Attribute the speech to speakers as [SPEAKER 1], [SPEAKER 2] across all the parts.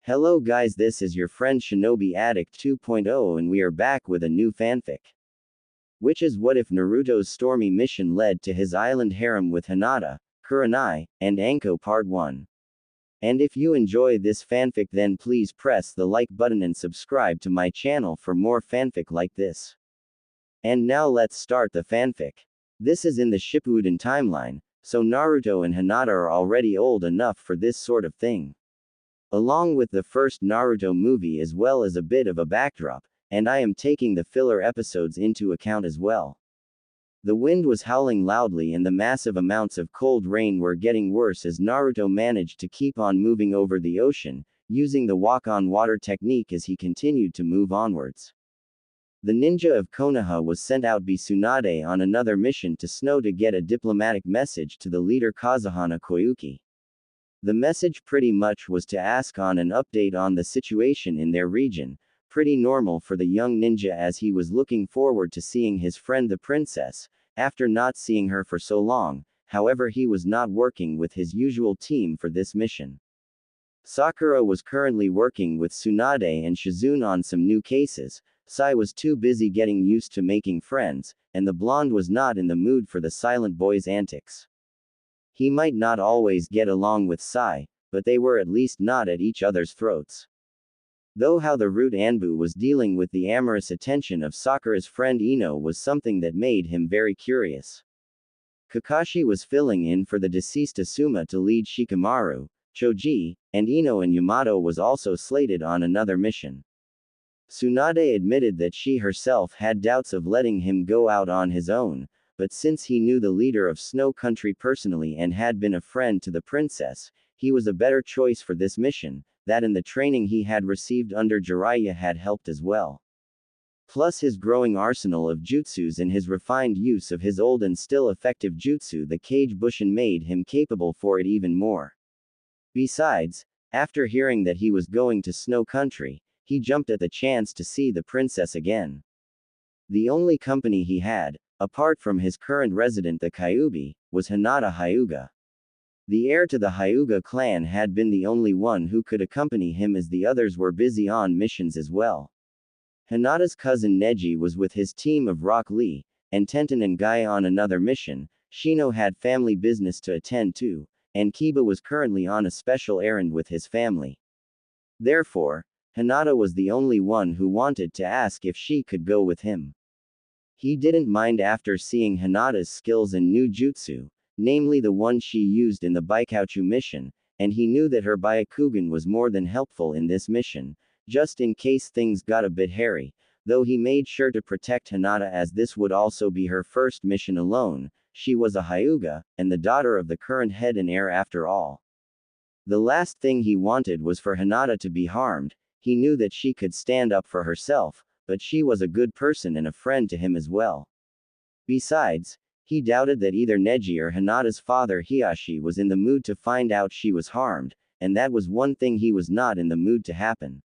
[SPEAKER 1] Hello guys, this is your friend Shinobi Addict 2.0 and we are back with a new fanfic. Which is what if Naruto's Stormy mission led to his island harem with Hinata, Kurenai, and Anko Part 1. And if you enjoy this fanfic then please press the like button and subscribe to my channel for more fanfic like this. And now let's start the fanfic. This is in the Shippuden timeline, so Naruto and Hinata are already old enough for this sort of thing. Along with the first Naruto movie as well as a bit of a backdrop, and I am taking the filler episodes into account as well. The wind was howling loudly and the massive amounts of cold rain were getting worse as Naruto managed to keep on moving over the ocean, using the walk-on-water technique as he continued to move onwards. The ninja of Konoha was sent out by Tsunade on another mission to Snow to get a diplomatic message to the leader Kazuhana Koyuki. The message pretty much was to ask on an update on the situation in their region, pretty normal for the young ninja as he was looking forward to seeing his friend the princess, after not seeing her for so long. However, he was not working with his usual team for this mission. Sakura was currently working with Tsunade and Shizune on some new cases. Sai was too busy getting used to making friends, and the blonde was not in the mood for the silent boy's antics. He might not always get along with Sai, but they were at least not at each other's throats. Though how the rude Anbu was dealing with the amorous attention of Sakura's friend Ino was something that made him very curious. Kakashi was filling in for the deceased Asuma to lead Shikamaru, Choji, and Ino, and Yamato was also slated on another mission. Tsunade admitted that she herself had doubts of letting him go out on his own, but since he knew the leader of Snow Country personally and had been a friend to the princess, he was a better choice for this mission, that and the training he had received under Jiraiya had helped as well. Plus his growing arsenal of jutsus and his refined use of his old and still effective jutsu, the Kage Bushin, made him capable for it even more. Besides, after hearing that he was going to Snow Country, he jumped at the chance to see the princess again. The only company he had, apart from his current resident the Kyuubi, was Hinata Hyuga. The heir to the Hyuga clan had been the only one who could accompany him as the others were busy on missions as well. Hinata's cousin Neji was with his team of Rock Lee, and Tenten and Guy on another mission. Shino had family business to attend to, and Kiba was currently on a special errand with his family. Therefore, Hinata was the only one who wanted to ask if she could go with him. He didn't mind after seeing Hinata's skills and new jutsu, namely the one she used in the Baikouchu mission, and he knew that her Byakugan was more than helpful in this mission, just in case things got a bit hairy, though he made sure to protect Hinata as this would also be her first mission alone. She was a Hyuga, and the daughter of the current head and heir after all. The last thing he wanted was for Hinata to be harmed. He knew that she could stand up for herself, but she was a good person and a friend to him as well. Besides, he doubted that either Neji or Hinata's father Hiyashi was in the mood to find out she was harmed, and that was one thing he was not in the mood to happen.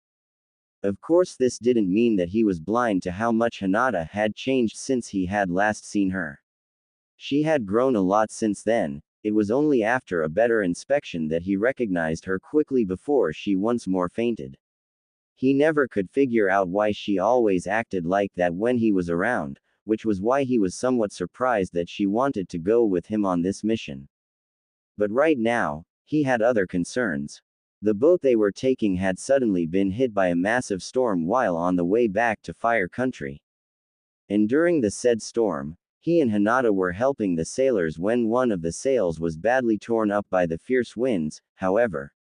[SPEAKER 1] Of course, this didn't mean that he was blind to how much Hinata had changed since he had last seen her. She had grown a lot since then. It was only after a better inspection that he recognized her quickly before she once more fainted. He never could figure out why she always acted like that when he was around, which was why he was somewhat surprised that she wanted to go with him on this mission. But right now, he had other concerns. The boat they were taking had suddenly been hit by a massive storm while on the way back to Fire Country. And during the said storm, he and Hinata were helping the sailors when one of the sails was badly torn up by the fierce winds. However,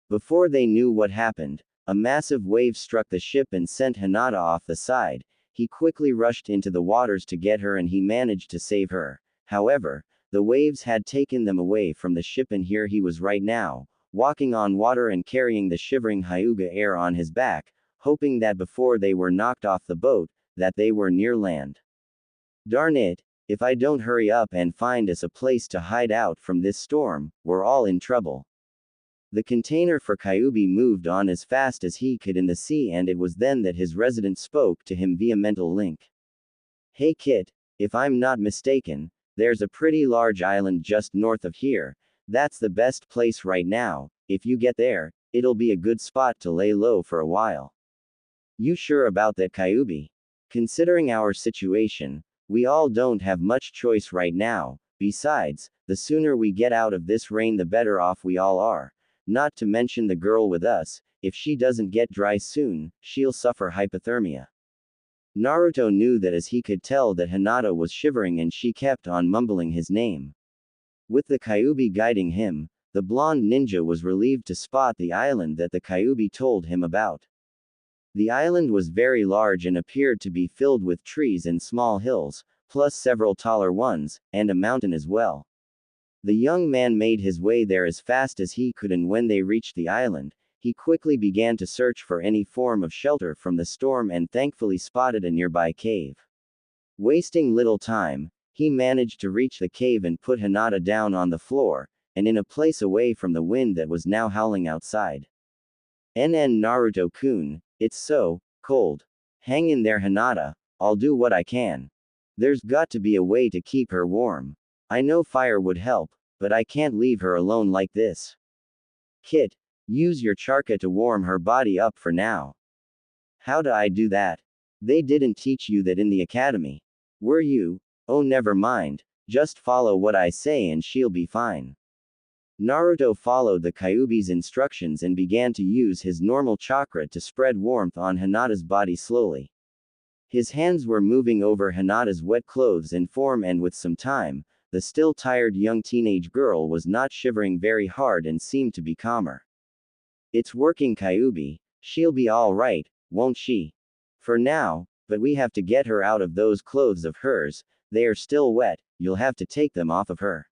[SPEAKER 1] before they knew what happened, a massive wave struck the ship and sent Hinata off the side. He quickly rushed into the waters to get her and he managed to save her. However, the waves had taken them away from the ship and here he was right now, walking on water and carrying the shivering Hyuga heir on his back, hoping that before they were knocked off the boat, that they were near land. Darn it, if I don't hurry up and find us a place to hide out from this storm, we're all in trouble. The container for Kyuubi moved on as fast as he could in the sea and it was then that his resident spoke to him via mental link. Hey Kit, if I'm not mistaken, there's a pretty large island just north of here. That's the best place right now. If you get there, It'll be a good spot to lay low for a while. You sure about that, Kyubi? Considering our situation, we all don't have much choice right now. Besides, the sooner we get out of this rain the better off we all are. Not to mention the girl with us, if she doesn't get dry soon, she'll suffer hypothermia. Naruto knew that, as he could tell that Hinata was shivering and she kept on mumbling his name. With the Kyubi guiding him, the blonde ninja was relieved to spot the island that the Kyubi told him about. The island was very large and appeared to be filled with trees and small hills, plus several taller ones, and a mountain as well. The young man made his way there as fast as he could, and when they reached the island, he quickly began to search for any form of shelter from the storm and thankfully spotted a nearby cave. Wasting little time, he managed to reach the cave and put Hinata down on the floor, and in a place away from the wind that was now howling outside. Naruto-kun, it's so cold. Hang in there, Hinata, I'll do what I can. There's got to be a way to keep her warm. I know fire would help, but I can't leave her alone like this. Kit, use your chakra to warm her body up for now. How do I do that? They didn't teach you that in the academy. Were you? Oh, never mind, just follow what I say and she'll be fine. Naruto followed the Kyubi's instructions and began to use his normal chakra to spread warmth on Hinata's body slowly. His hands were moving over Hinata's wet clothes in form, and with some time, the still tired young teenage girl was not shivering very hard and seemed to be calmer. It's working, Kyubi. She'll be all right, won't she? For now, but we have to get her out of those clothes of hers. They are still wet, you'll have to take them off of her.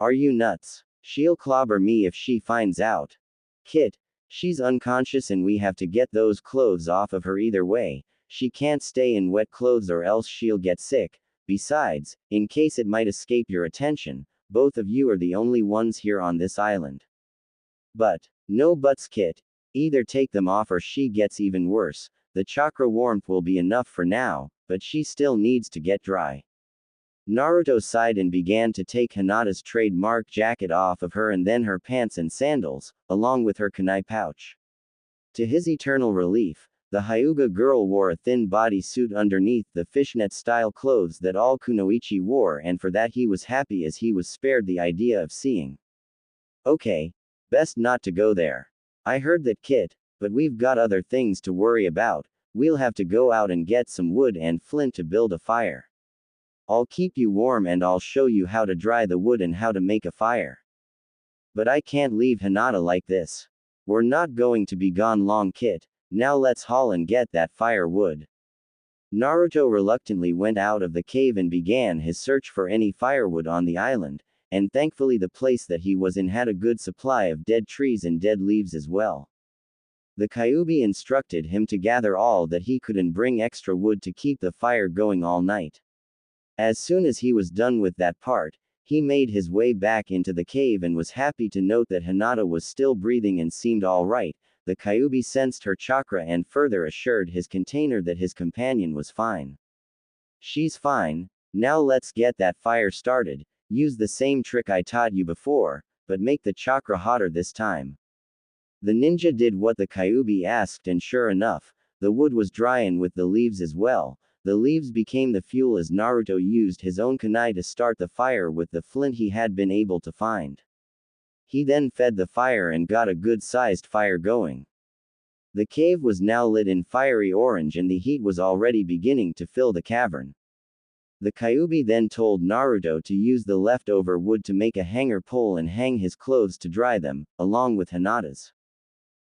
[SPEAKER 1] Are you nuts? She'll clobber me if she finds out. Kit, she's unconscious and we have to get those clothes off of her either way. She can't stay in wet clothes or else she'll get sick. Besides, in case it might escape your attention, both of you are the only ones here on this island. But, no buts, Kit. Either take them off or she gets even worse. The chakra warmth will be enough for now, but she still needs to get dry. Naruto sighed and began to take Hinata's trademark jacket off of her and then her pants and sandals, along with her kunai pouch. To his eternal relief, the Hyuga girl wore a thin bodysuit underneath the fishnet-style clothes that all kunoichi wore, and for that he was happy, as he was spared the idea of seeing. Okay, best not to go there. I heard that, Kit, but we've got other things to worry about. We'll have to go out and get some wood and flint to build a fire. I'll keep you warm and I'll show you how to dry the wood and how to make a fire. But I can't leave Hinata like this. We're not going to be gone long, Kit. Now let's haul and get that firewood. Naruto reluctantly went out of the cave and began his search for any firewood on the island, and thankfully the place that he was in had a good supply of dead trees and dead leaves as well. The Kyubi instructed him to gather all that he could and bring extra wood to keep the fire going all night. As soon as he was done with that part, he made his way back into the cave and was happy to note that Hinata was still breathing and seemed all right. The Kyubi sensed her chakra and further assured his container that his companion was fine. She's fine. Now let's get that fire started. Use the same trick I taught you before, but make the chakra hotter this time. The ninja did what the Kyubi asked, and sure enough, the wood was dry, and with the leaves as well. The leaves became the fuel as Naruto used his own kunai to start the fire with the flint he had been able to find. He then fed the fire and got a good-sized fire going. The cave was now lit in fiery orange and the heat was already beginning to fill the cavern. The Kyubi then told Naruto to use the leftover wood to make a hanger pole and hang his clothes to dry them, along with Hinata's.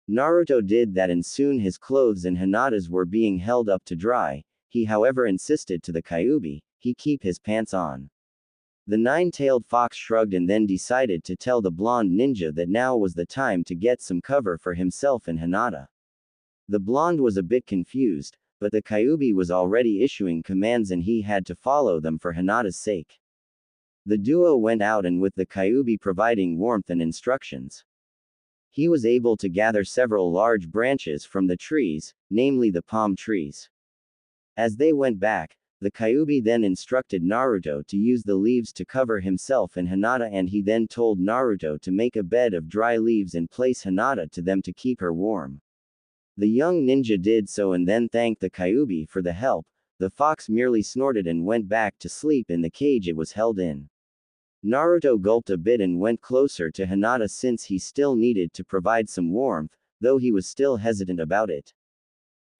[SPEAKER 1] Naruto did that and soon his clothes and Hinata's were being held up to dry. He however insisted to the Kyubi he keep his pants on. The nine-tailed fox shrugged and then decided to tell the blonde ninja that now was the time to get some cover for himself and Hinata. The blonde was a bit confused, but the Kyubi was already issuing commands and he had to follow them for Hinata's sake. The duo went out, and with the Kyubi providing warmth and instructions, he was able to gather several large branches from the trees, namely the palm trees. As they went back, The Kyuubi then instructed Naruto to use the leaves to cover himself and Hinata, and he then told Naruto to make a bed of dry leaves and place Hinata to them to keep her warm. The young ninja did so and then thanked the Kyuubi for the help. The fox merely snorted and went back to sleep in the cage it was held in. Naruto gulped a bit and went closer to Hinata since he still needed to provide some warmth, though he was still hesitant about it.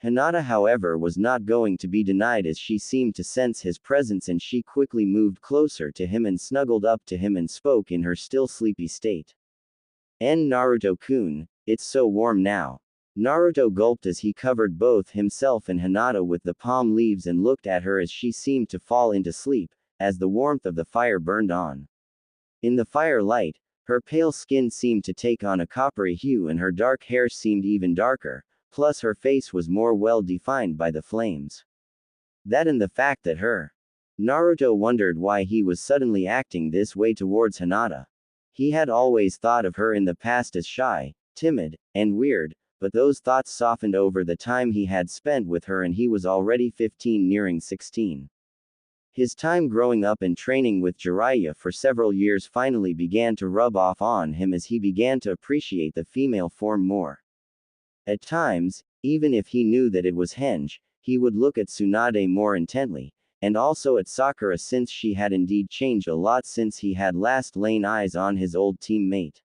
[SPEAKER 1] Hinata, however, was not going to be denied as she seemed to sense his presence, and she quickly moved closer to him and snuggled up to him and spoke in her still sleepy state. Naruto-kun, it's so warm now. Naruto gulped as he covered both himself and Hinata with the palm leaves and looked at her as she seemed to fall into sleep, as the warmth of the fire burned on. In the firelight, her pale skin seemed to take on a coppery hue and her dark hair seemed even darker. Plus her face was more well defined by the flames. That and the fact that Naruto wondered why he was suddenly acting this way towards Hinata. He had always thought of her in the past as shy, timid, and weird, but those thoughts softened over the time he had spent with her, and he was already 15 nearing 16. His time growing up and training with Jiraiya for several years finally began to rub off on him as he began to appreciate the female form more. At times, even if he knew that it was henge, he would look at Tsunade more intently, and also at Sakura since she had indeed changed a lot since he had last lain eyes on his old teammate.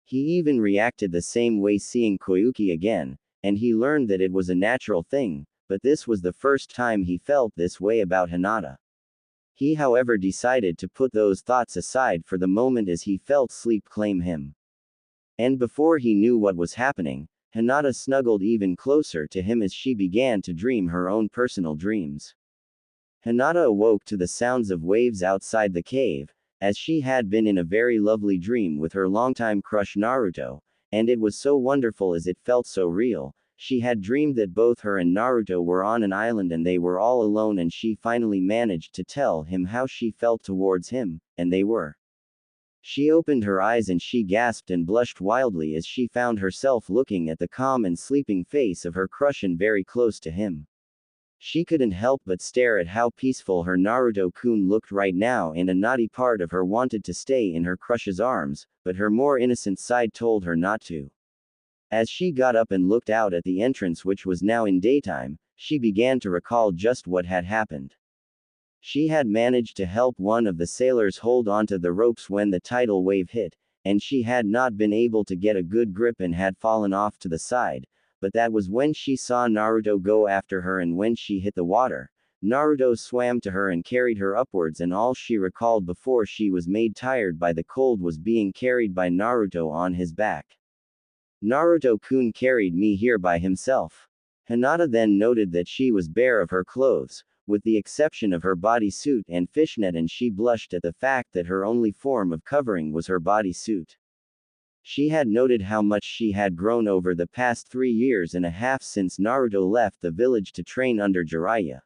[SPEAKER 1] He even reacted the same way seeing Koyuki again, and he learned that it was a natural thing, but this was the first time he felt this way about Hinata. He, however, decided to put those thoughts aside for the moment as he felt sleep claim him. And before he knew what was happening, Hinata snuggled even closer to him as she began to dream her own personal dreams. Hinata awoke to the sounds of waves outside the cave, as she had been in a very lovely dream with her longtime crush Naruto, and it was so wonderful as it felt so real. She had dreamed that both her and Naruto were on an island and they were all alone, and she finally managed to tell him how she felt towards him, and they were. She opened her eyes and she gasped and blushed wildly as she found herself looking at the calm and sleeping face of her crush and very close to him. She couldn't help but stare at how peaceful her Naruto-kun looked right now, and a naughty part of her wanted to stay in her crush's arms, but her more innocent side told her not to. As she got up and looked out at the entrance, which was now in daytime, she began to recall just what had happened. She had managed to help one of the sailors hold onto the ropes when the tidal wave hit, and she had not been able to get a good grip and had fallen off to the side, but that was when she saw Naruto go after her, and when she hit the water, Naruto swam to her and carried her upwards, and all she recalled before she was made tired by the cold was being carried by Naruto on his back. Naruto-kun carried me here by himself. Hinata then noted that she was bare of her clothes, with the exception of her bodysuit and fishnet, and she blushed at the fact that her only form of covering was her bodysuit. She had noted how much she had grown over the past 3 years and a half since Naruto left the village to train under Jiraiya.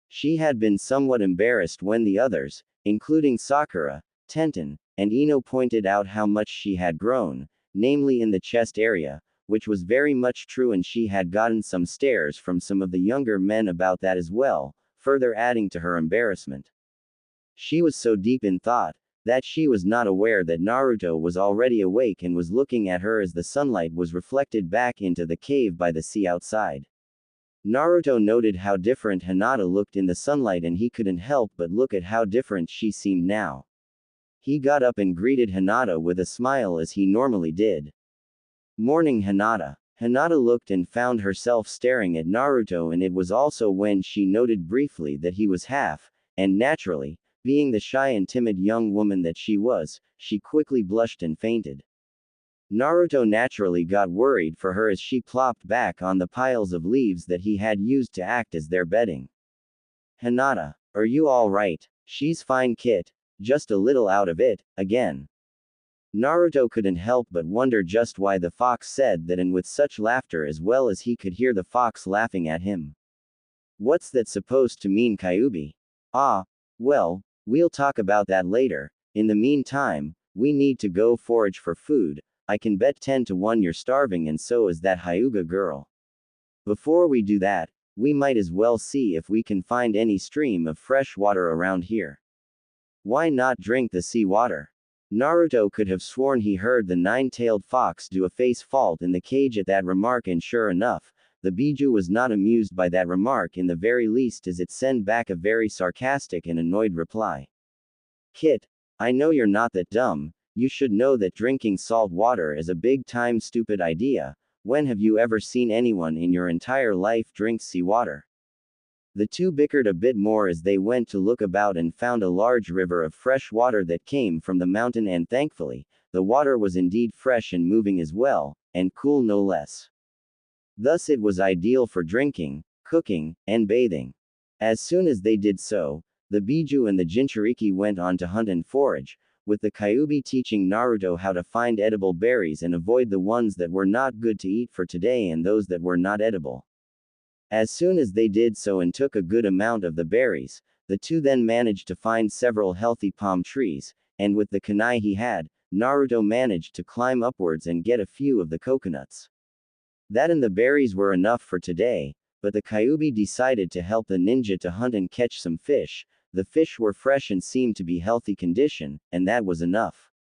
[SPEAKER 1] She had been somewhat embarrassed when the others, including Sakura, Tenten, and Ino, pointed out how much she had grown, namely in the chest area, which was very much true, and she had gotten some stares from some of the younger men about that as well, further adding to her embarrassment. She was so deep in thought that she was not aware that Naruto was already awake and was looking at her as the sunlight was reflected back into the cave by the sea outside. Naruto noted how different Hinata looked in the sunlight, and he couldn't help but look at how different she seemed now. He got up and greeted Hinata with a smile as he normally did. "Morning, Hinata." Hinata looked and found herself staring at Naruto, and it was also when she noted briefly that he was half, and naturally, being the shy and timid young woman that she was, she quickly blushed and fainted. Naruto naturally got worried for her as she plopped back on the piles of leaves that he had used to act as their bedding. "Hinata, are you all right?" "She's fine, Kit. Just a little out of it, again." Naruto couldn't help but wonder just why the fox said that, and with such laughter as well as he could hear the fox laughing at him. "What's that supposed to mean, Kyuubi?" "Ah, well, we'll talk about that later. In the meantime, we need to go forage for food. I can bet 10 to 1 you're starving, and so is that Hyuga girl. Before we do that, We might as well see if we can find any stream of fresh water around here. Why not drink the sea water? Naruto could have sworn he heard the nine-tailed fox do a face fault in the cage at that remark, and sure enough, the Biju was not amused by that remark in the very least, as it sent back a very sarcastic and annoyed reply. Kit, I know you're not that dumb. You should know that drinking salt water is a big-time stupid idea. When have you ever seen anyone in your entire life drink seawater? The two bickered a bit more as they went to look about and found a large river of fresh water that came from the mountain, and thankfully, the water was indeed fresh and moving as well, and cool no less. Thus it was ideal for drinking, cooking, and bathing. As soon as they did so, the Biju and the Jinchuriki went on to hunt and forage, with the Kyuubi teaching Naruto how to find edible berries and avoid the ones that were not good to eat for today and those that were not edible. As soon as they did so and took a good amount of the berries, the two then managed to find several healthy palm trees, and with the kunai he had, Naruto managed to climb upwards and get a few of the coconuts. That and the berries were enough for today, but the Kyuubi decided to help the ninja to hunt and catch some fish. The fish were fresh and seemed to be healthy condition, and that was enough.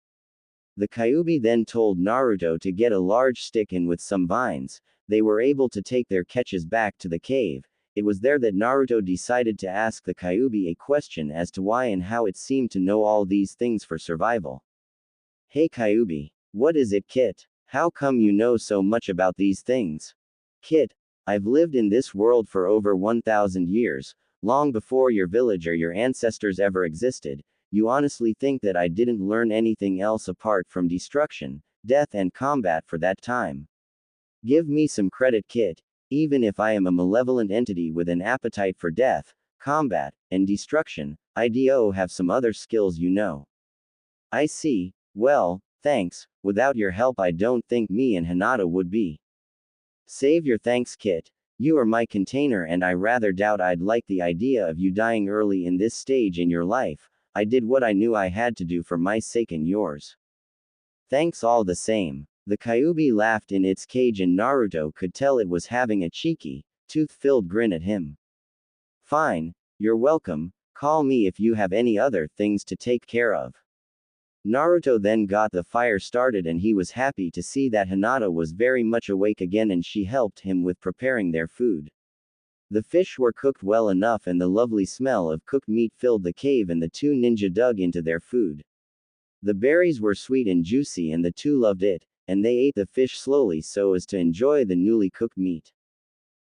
[SPEAKER 1] The Kyuubi then told Naruto to get a large stick, and with some vines, they were able to take their catches back to the cave. It was there that Naruto decided to ask the Kyuubi a question as to why and how it seemed to know all these things for survival. Hey Kyuubi, what is it, Kit? How come you know so much about these things? Kit, I've lived in this world for over 1,000 years. Long before your village or your ancestors ever existed. You honestly think that I didn't learn anything else apart from destruction, death and combat for that time? Give me some credit, Kit. Even if I am a malevolent entity with an appetite for death, combat, and destruction, I do have some other skills, you know. I see. Well, thanks. Without your help I don't think me and Hinata would be. Save your thanks, Kit. You are my container, and I rather doubt I'd like the idea of you dying early in this stage in your life. I did what I knew I had to do for my sake and yours. Thanks all the same. The Kyuubi laughed in its cage, and Naruto could tell it was having a cheeky, tooth-filled grin at him. Fine, you're welcome. Call me if you have any other things to take care of. Naruto then got the fire started, and he was happy to see that Hinata was very much awake again, and she helped him with preparing their food. The fish were cooked well enough, and the lovely smell of cooked meat filled the cave, and the two ninja dug into their food. The berries were sweet and juicy, and the two loved it, and they ate the fish slowly so as to enjoy the newly cooked meat.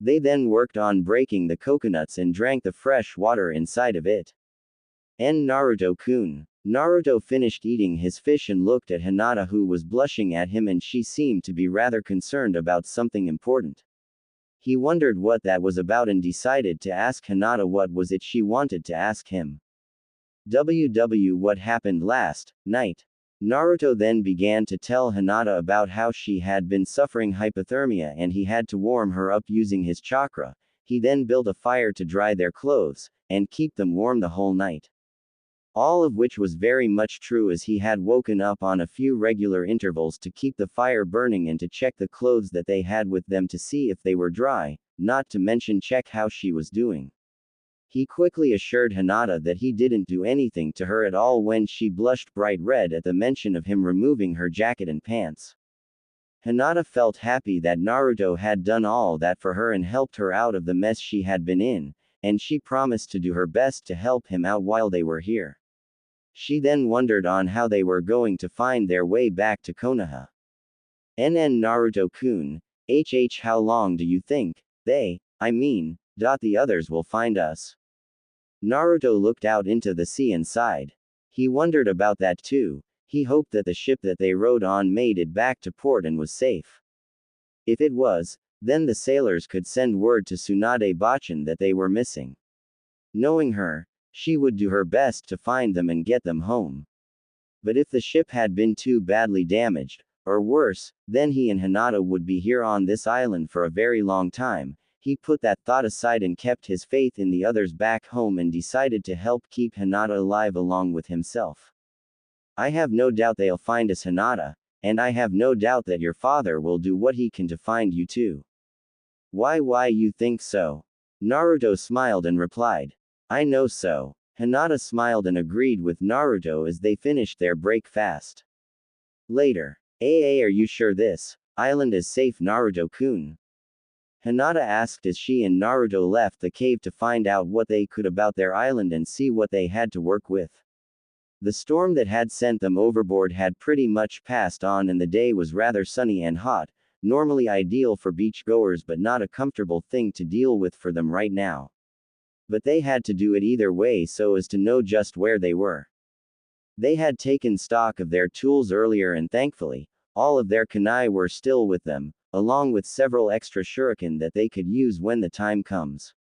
[SPEAKER 1] They then worked on breaking the coconuts and drank the fresh water inside of it. Naruto-kun. Naruto finished eating his fish and looked at Hinata, who was blushing at him, and she seemed to be rather concerned about something important. He wondered what that was about and decided to ask Hinata what was it she wanted to ask him. What happened last night? Naruto then began to tell Hinata about how she had been suffering hypothermia and he had to warm her up using his chakra. He then built a fire to dry their clothes, and keep them warm the whole night. All of which was very much true, as he had woken up on a few regular intervals to keep the fire burning and to check the clothes that they had with them to see if they were dry, not to mention check how she was doing. He quickly assured Hinata that he didn't do anything to her at all when she blushed bright red at the mention of him removing her jacket and pants. Hinata felt happy that Naruto had done all that for her and helped her out of the mess she had been in, and she promised to do her best to help him out while they were here. She then wondered on how they were going to find their way back to Konoha. Naruto-kun, how long do you think the others will find us? Naruto looked out into the sea and sighed. He wondered about that too. He hoped that the ship that they rode on made it back to port and was safe. If it was, then the sailors could send word to Tsunade Bachan that they were missing. Knowing her, she would do her best to find them and get them home. But if the ship had been too badly damaged, or worse, then he and Hinata would be here on this island for a very long time. He put that thought aside and kept his faith in the others back home and decided to help keep Hinata alive along with himself. I have no doubt they'll find us, Hinata, and I have no doubt that your father will do what he can to find you too. Why you think so? Naruto smiled and replied. I know so. Hinata smiled and agreed with Naruto as they finished their break fast. Later. Are you sure this island is safe, Naruto-kun? Hinata asked as she and Naruto left the cave to find out what they could about their island and see what they had to work with. The storm that had sent them overboard had pretty much passed on and the day was rather sunny and hot, normally ideal for beachgoers but not a comfortable thing to deal with for them right now. But they had to do it either way so as to know just where they were. They had taken stock of their tools earlier and thankfully, all of their kunai were still with them, along with several extra shuriken that they could use when the time comes.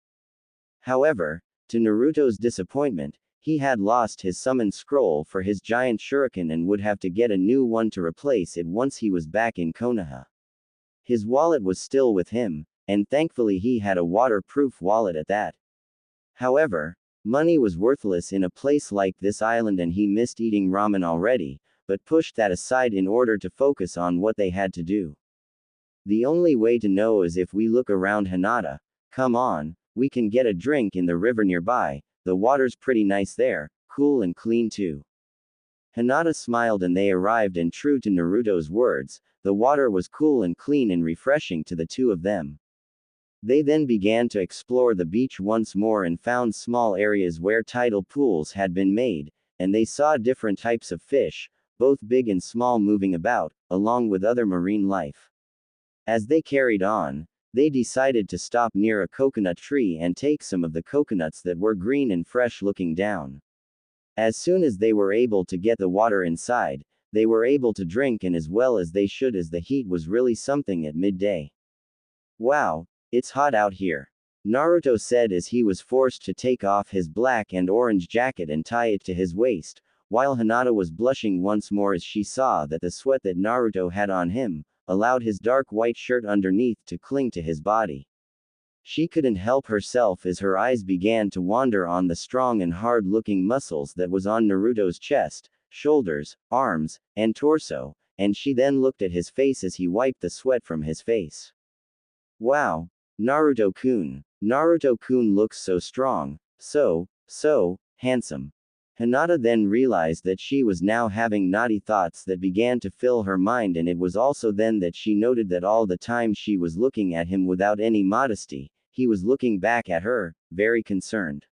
[SPEAKER 1] However, to Naruto's disappointment, he had lost his summon scroll for his giant shuriken and would have to get a new one to replace it once he was back in Konoha. His wallet was still with him, and thankfully he had a waterproof wallet at that. However, money was worthless in a place like this island and he missed eating ramen already, but pushed that aside in order to focus on what they had to do. The only way to know is if we look around Hinata. Come on, we can get a drink in the river nearby, the water's pretty nice there, cool and clean too. Hinata smiled and they arrived and true to Naruto's words, the water was cool and clean and refreshing to the two of them. They then began to explore the beach once more and found small areas where tidal pools had been made, and they saw different types of fish, both big and small moving about, along with other marine life. As they carried on, they decided to stop near a coconut tree and take some of the coconuts that were green and fresh looking down. As soon as they were able to get the water inside, they were able to drink and as well as they should as the heat was really something at midday. Wow, it's hot out here. Naruto said as he was forced to take off his black and orange jacket and tie it to his waist, while Hinata was blushing once more as she saw that the sweat that Naruto had on him allowed his dark white shirt underneath to cling to his body. She couldn't help herself as her eyes began to wander on the strong and hard-looking muscles that was on Naruto's chest, shoulders, arms, and torso, and she then looked at his face as he wiped the sweat from his face. Wow! Naruto-kun. Naruto-kun looks so strong, so handsome. Hinata then realized that she was now having naughty thoughts that began to fill her mind and it was also then that she noted that all the time she was looking at him without any modesty, he was looking back at her, very concerned.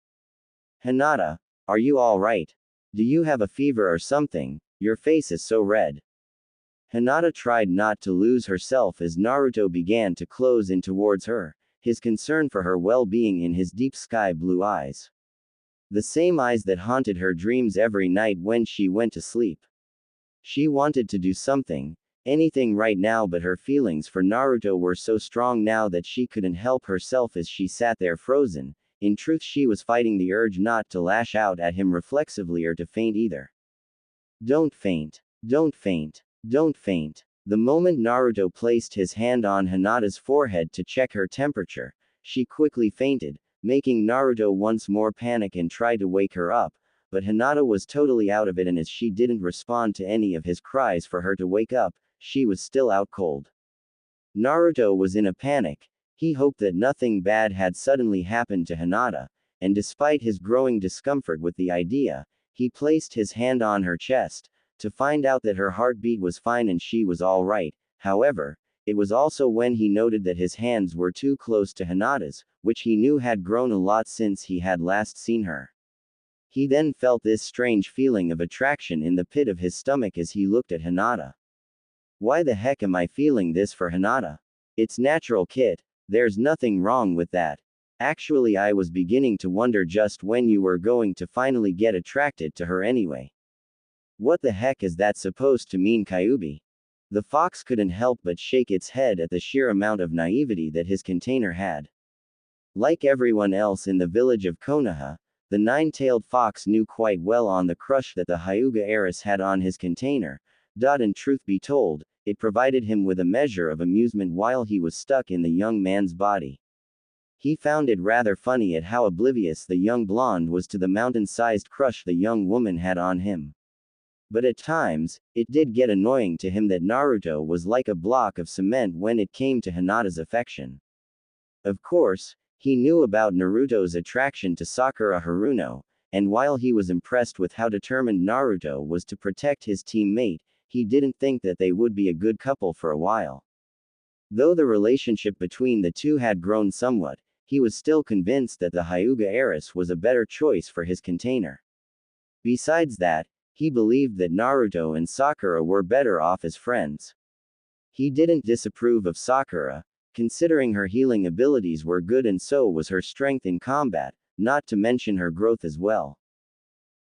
[SPEAKER 1] Hinata, are you alright? Do you have a fever or something? Your face is so red. Hinata tried not to lose herself as Naruto began to close in towards her, his concern for her well-being in his deep sky blue eyes. The same eyes that haunted her dreams every night when she went to sleep. She wanted to do something, anything right now, but her feelings for Naruto were so strong now that she couldn't help herself as she sat there frozen. In truth, she was fighting the urge not to lash out at him reflexively or to faint either. Don't faint. Don't faint. Don't faint. The moment Naruto placed his hand on Hinata's forehead to check her temperature, she quickly fainted, making Naruto once more panic and try to wake her up, but Hinata was totally out of it and as she didn't respond to any of his cries for her to wake up, she was still out cold. Naruto was in a panic. He hoped that nothing bad had suddenly happened to Hinata, and despite his growing discomfort with the idea, he placed his hand on her chest, to find out that her heartbeat was fine and she was alright. However, it was also when he noted that his hands were too close to Hinata's, which he knew had grown a lot since he had last seen her. He then felt this strange feeling of attraction in the pit of his stomach as he looked at Hinata. Why the heck am I feeling this for Hinata? It's natural, kid. There's nothing wrong with that. Actually, I was beginning to wonder just when you were going to finally get attracted to her anyway. What the heck is that supposed to mean, Kyuubi? The fox couldn't help but shake its head at the sheer amount of naivety that his container had. Like everyone else in the village of Konoha, the nine-tailed fox knew quite well on the crush that the Hyuga heiress had on his container. And truth be told, it provided him with a measure of amusement while he was stuck in the young man's body. He found it rather funny at how oblivious the young blonde was to the mountain-sized crush the young woman had on him. But at times, it did get annoying to him that Naruto was like a block of cement when it came to Hinata's affection. Of course, He knew about Naruto's attraction to Sakura Haruno, and while he was impressed with how determined Naruto was to protect his teammate, he didn't think that they would be a good couple for a while. Though the relationship between the two had grown somewhat, he was still convinced that the Hyuga heiress was a better choice for his container. Besides that, he believed that Naruto and Sakura were better off as friends. He didn't disapprove of Sakura, considering her healing abilities were good and so was her strength in combat, not to mention her growth as well.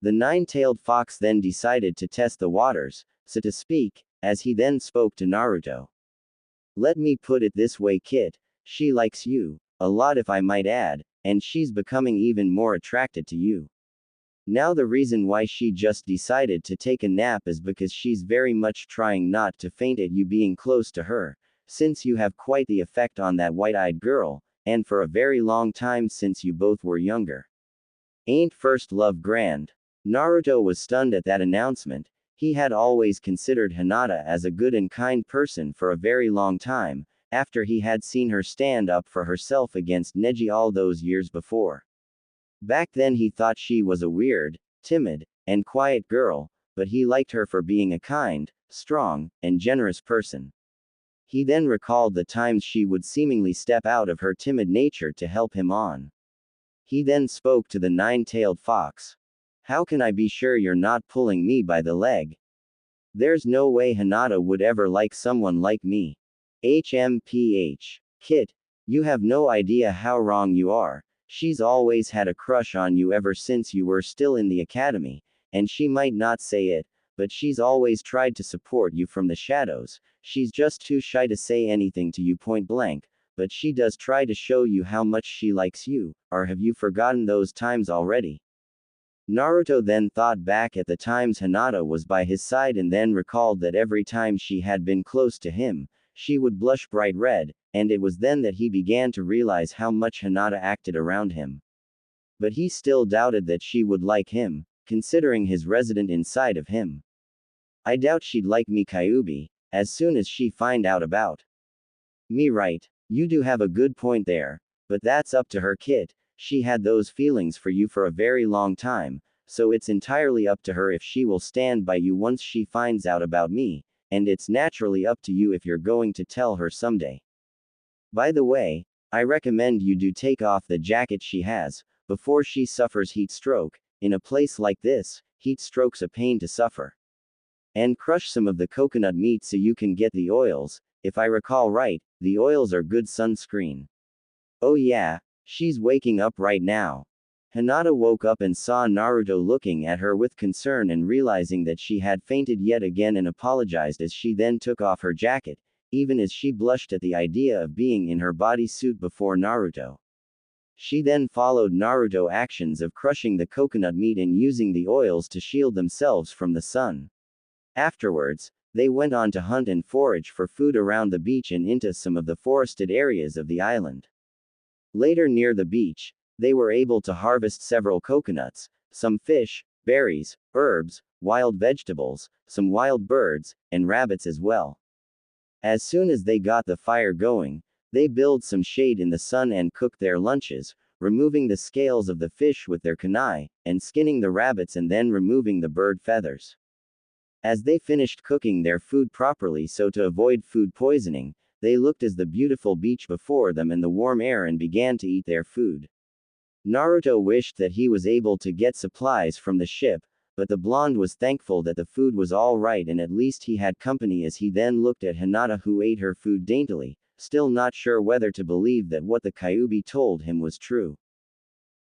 [SPEAKER 1] The nine-tailed fox then decided to test the waters, so to speak, as he then spoke to Naruto. Let me put it this way, Kit, she likes you, a lot if I might add, and she's becoming even more attracted to you. Now the reason why she just decided to take a nap is because she's very much trying not to faint at you being close to her, since you have quite the effect on that white-eyed girl, and for a very long time since you both were younger. Ain't first love grand? Naruto was stunned at that announcement. He had always considered Hinata as a good and kind person for a very long time, after he had seen her stand up for herself against Neji all those years before. Back then he thought she was a weird, timid, and quiet girl, but he liked her for being a kind, strong, and generous person. He then recalled the times she would seemingly step out of her timid nature to help him on. He then spoke to the nine-tailed fox. How can I be sure you're not pulling me by the leg? There's no way Hinata would ever like someone like me. HMPH. Kit, you have no idea how wrong you are. She's always had a crush on you ever since you were still in the academy, and she might not say it, but she's always tried to support you from the shadows. She's just too shy to say anything to you point blank, but she does try to show you how much she likes you, or have you forgotten those times already? Naruto then thought back at the times Hinata was by his side and then recalled that every time she had been close to him, she would blush bright red, and it was then that he began to realize how much Hinata acted around him. But he still doubted that she would like him, considering his resident inside of him. I doubt she'd like me, Kyuubi, as soon as she find out about me, right? You do have a good point there, but that's up to her, Kit. She had those feelings for you for a very long time, so it's entirely up to her if she will stand by you once she finds out about me, and it's naturally up to you if you're going to tell her someday. By the way, I recommend you do take off the jacket she has, before she suffers heat stroke. In a place like this, heat stroke's a pain to suffer. And crush some of the coconut meat so you can get the oils. If I recall right, the oils are good sunscreen. Oh yeah, she's waking up right now. Hinata woke up and saw Naruto looking at her with concern and realizing that she had fainted yet again and apologized as she then took off her jacket, even as she blushed at the idea of being in her bodysuit before Naruto. She then followed Naruto's actions of crushing the coconut meat and using the oils to shield themselves from the sun. Afterwards, they went on to hunt and forage for food around the beach and into some of the forested areas of the island. Later near the beach, they were able to harvest several coconuts, some fish, berries, herbs, wild vegetables, some wild birds, and rabbits as well. As soon as they got the fire going, they built some shade in the sun and cooked their lunches, removing the scales of the fish with their kunai, and skinning the rabbits and then removing the bird feathers. As they finished cooking their food properly so to avoid food poisoning, they looked at the beautiful beach before them and the warm air and began to eat their food. Naruto wished that he was able to get supplies from the ship, but the blonde was thankful that the food was all right and at least he had company as he then looked at Hinata who ate her food daintily, still not sure whether to believe that what the Kyuubi told him was true.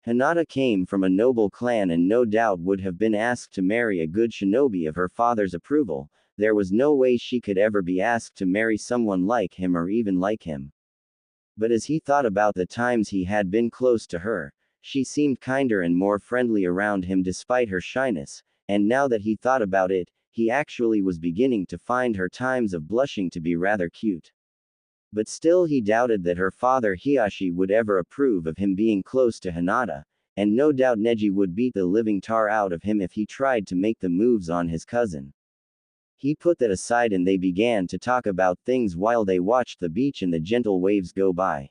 [SPEAKER 1] Hinata came from a noble clan and no doubt would have been asked to marry a good shinobi of her father's approval. There was no way she could ever be asked to marry someone like him or even like him. But as he thought about the times he had been close to her, she seemed kinder and more friendly around him despite her shyness, and now that he thought about it, he actually was beginning to find her times of blushing to be rather cute. But still he doubted that her father Hiyashi would ever approve of him being close to Hinata, and no doubt Neji would beat the living tar out of him if he tried to make the moves on his cousin. He put that aside and they began to talk about things while they watched the beach and the gentle waves go by.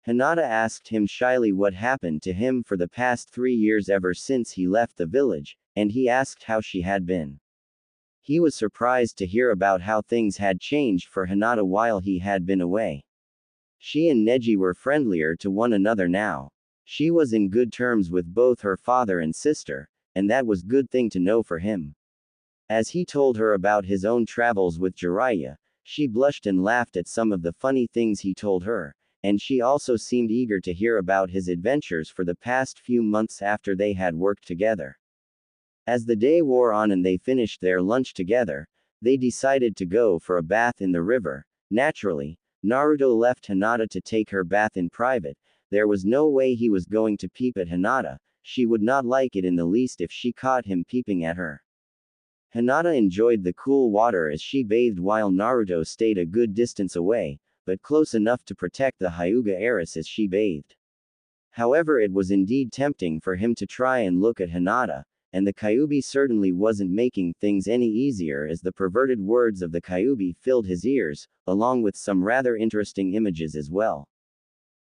[SPEAKER 1] Hinata asked him shyly what happened to him for the past 3 years ever since he left the village, and he asked how she had been. He was surprised to hear about how things had changed for Hinata while he had been away. She and Neji were friendlier to one another now. She was in good terms with both her father and sister, and that was good thing to know for him. As he told her about his own travels with Jiraiya, she blushed and laughed at some of the funny things he told her, and she also seemed eager to hear about his adventures for the past few months after they had worked together. As the day wore on and they finished their lunch together, they decided to go for a bath in the river. Naturally, Naruto left Hinata to take her bath in private. There was no way he was going to peep at Hinata. She would not like it in the least if she caught him peeping at her. Hinata enjoyed the cool water as she bathed while Naruto stayed a good distance away, but close enough to protect the Hyuga heiress as she bathed. However, it was indeed tempting for him to try and look at Hinata, and the Kyuubi certainly wasn't making things any easier as the perverted words of the Kyuubi filled his ears, along with some rather interesting images as well.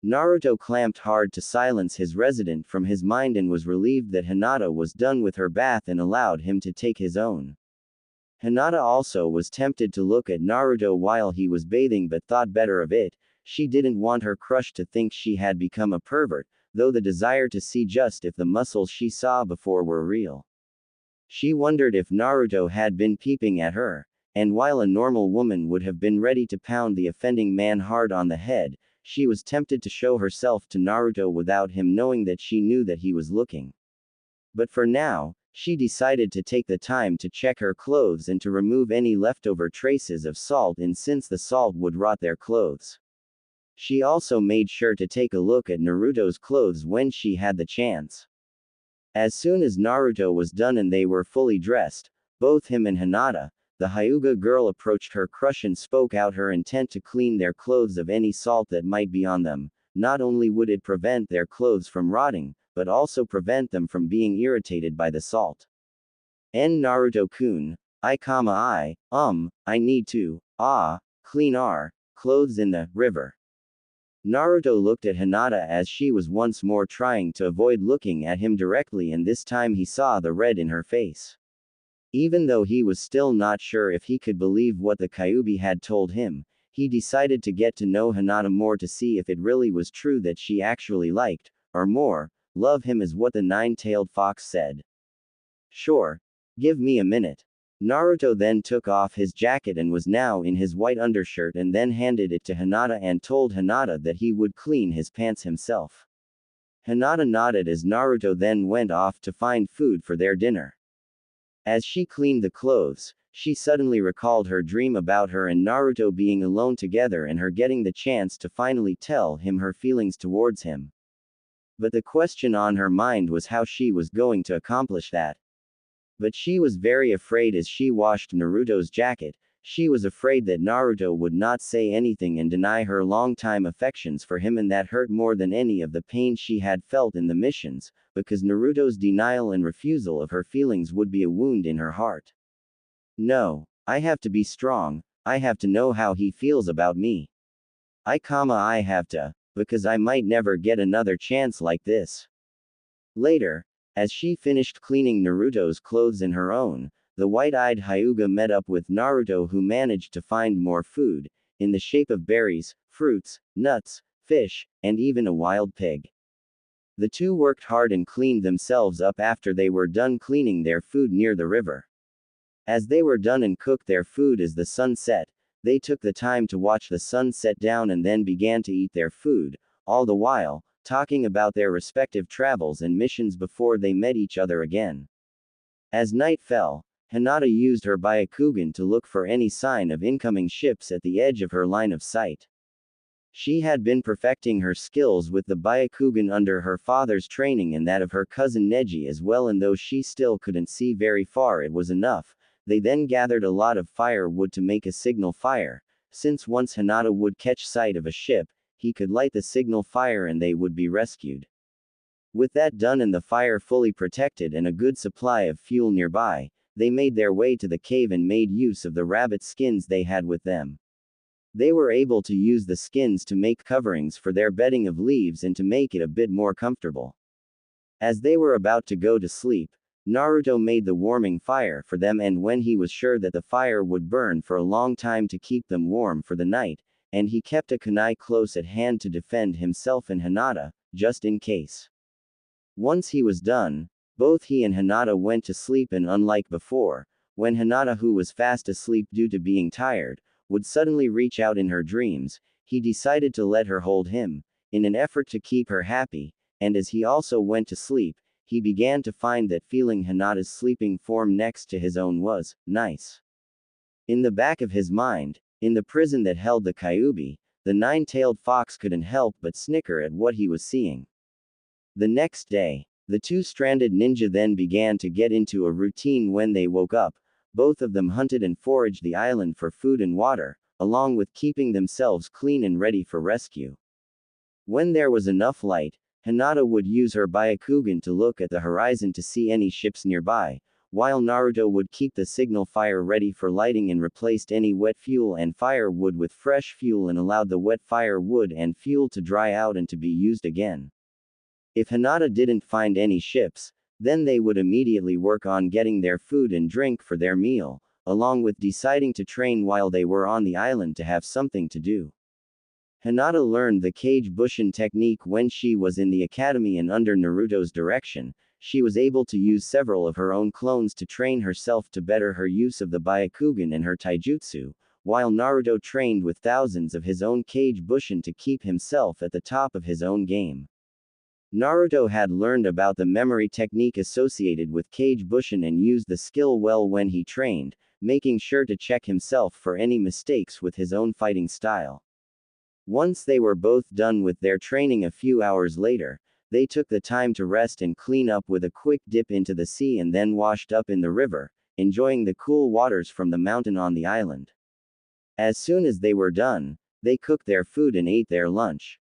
[SPEAKER 1] Naruto clamped hard to silence his resident from his mind and was relieved that Hinata was done with her bath and allowed him to take his own. Hinata also was tempted to look at Naruto while he was bathing but thought better of it. She didn't want her crush to think she had become a pervert, though the desire to see just if the muscles she saw before were real. She wondered if Naruto had been peeping at her, and while a normal woman would have been ready to pound the offending man hard on the head, she was tempted to show herself to Naruto without him knowing that she knew that he was looking. But for now, she decided to take the time to check her clothes and to remove any leftover traces of salt since the salt would rot their clothes. She also made sure to take a look at Naruto's clothes when she had the chance. As soon as Naruto was done and they were fully dressed, both him and Hinata, the Hyuga girl approached her crush and spoke out her intent to clean their clothes of any salt that might be on them. Not only would it prevent their clothes from rotting, but also prevent them from being irritated by the salt. Naruto-kun, I need to, clean our clothes in the river. Naruto looked at Hinata as she was once more trying to avoid looking at him directly, and this time he saw the red in her face. Even though he was still not sure if he could believe what the Kyuubi had told him, he decided to get to know Hinata more to see if it really was true that she actually liked, or more, love him as what the nine-tailed fox said. Sure. Give me a minute. Naruto then took off his jacket and was now in his white undershirt and then handed it to Hinata and told Hinata that he would clean his pants himself. Hinata nodded as Naruto then went off to find food for their dinner. As she cleaned the clothes, she suddenly recalled her dream about her and Naruto being alone together and her getting the chance to finally tell him her feelings towards him. But the question on her mind was how she was going to accomplish that. But she was very afraid as she washed Naruto's jacket. She was afraid that Naruto would not say anything and deny her long-time affections for him, and that hurt more than any of the pain she had felt in the missions, because Naruto's denial and refusal of her feelings would be a wound in her heart. No, I have to be strong, I have to know how he feels about me. I have to, because I might never get another chance like this. Later, as she finished cleaning Naruto's clothes and her own, the white-eyed Hyuga met up with Naruto, who managed to find more food, in the shape of berries, fruits, nuts, fish, and even a wild pig. The two worked hard and cleaned themselves up after they were done cleaning their food near the river. As they were done and cooked their food as the sun set, they took the time to watch the sun set down and then began to eat their food, all the while talking about their respective travels and missions before they met each other again. As night fell, Hinata used her Byakugan to look for any sign of incoming ships at the edge of her line of sight. She had been perfecting her skills with the Byakugan under her father's training and that of her cousin Neji as well, and though she still couldn't see very far, it was enough. They then gathered a lot of firewood to make a signal fire, since once Hinata would catch sight of a ship, he could light the signal fire and they would be rescued. With that done and the fire fully protected and a good supply of fuel nearby, they made their way to the cave and made use of the rabbit skins they had with them. They were able to use the skins to make coverings for their bedding of leaves and to make it a bit more comfortable. As they were about to go to sleep, Naruto made the warming fire for them, and when he was sure that the fire would burn for a long time to keep them warm for the night, and he kept a kunai close at hand to defend himself and Hinata, just in case. Once he was done, both he and Hinata went to sleep, and unlike before, when Hinata, who was fast asleep due to being tired, would suddenly reach out in her dreams, he decided to let her hold him, in an effort to keep her happy, and as he also went to sleep, he began to find that feeling Hinata's sleeping form next to his own was nice. In the back of his mind, in the prison that held the Kyuubi, the nine-tailed fox couldn't help but snicker at what he was seeing. The next day, the two stranded ninja then began to get into a routine. When they woke up, both of them hunted and foraged the island for food and water, along with keeping themselves clean and ready for rescue. When there was enough light, Hinata would use her Byakugan to look at the horizon to see any ships nearby, while Naruto would keep the signal fire ready for lighting and replaced any wet fuel and firewood with fresh fuel and allowed the wet firewood and fuel to dry out and to be used again. If Hinata didn't find any ships, then they would immediately work on getting their food and drink for their meal, along with deciding to train while they were on the island to have something to do. Hinata learned the Kage Bushin technique when she was in the academy, and under Naruto's direction, she was able to use several of her own clones to train herself to better her use of the Byakugan and her taijutsu, while Naruto trained with thousands of his own Kage Bushin to keep himself at the top of his own game. Naruto had learned about the memory technique associated with Kage Bushin and used the skill well when he trained, making sure to check himself for any mistakes with his own fighting style. Once they were both done with their training a few hours later, they took the time to rest and clean up with a quick dip into the sea and then washed up in the river, enjoying the cool waters from the mountain on the island. As soon as they were done, they cooked their food and ate their lunch.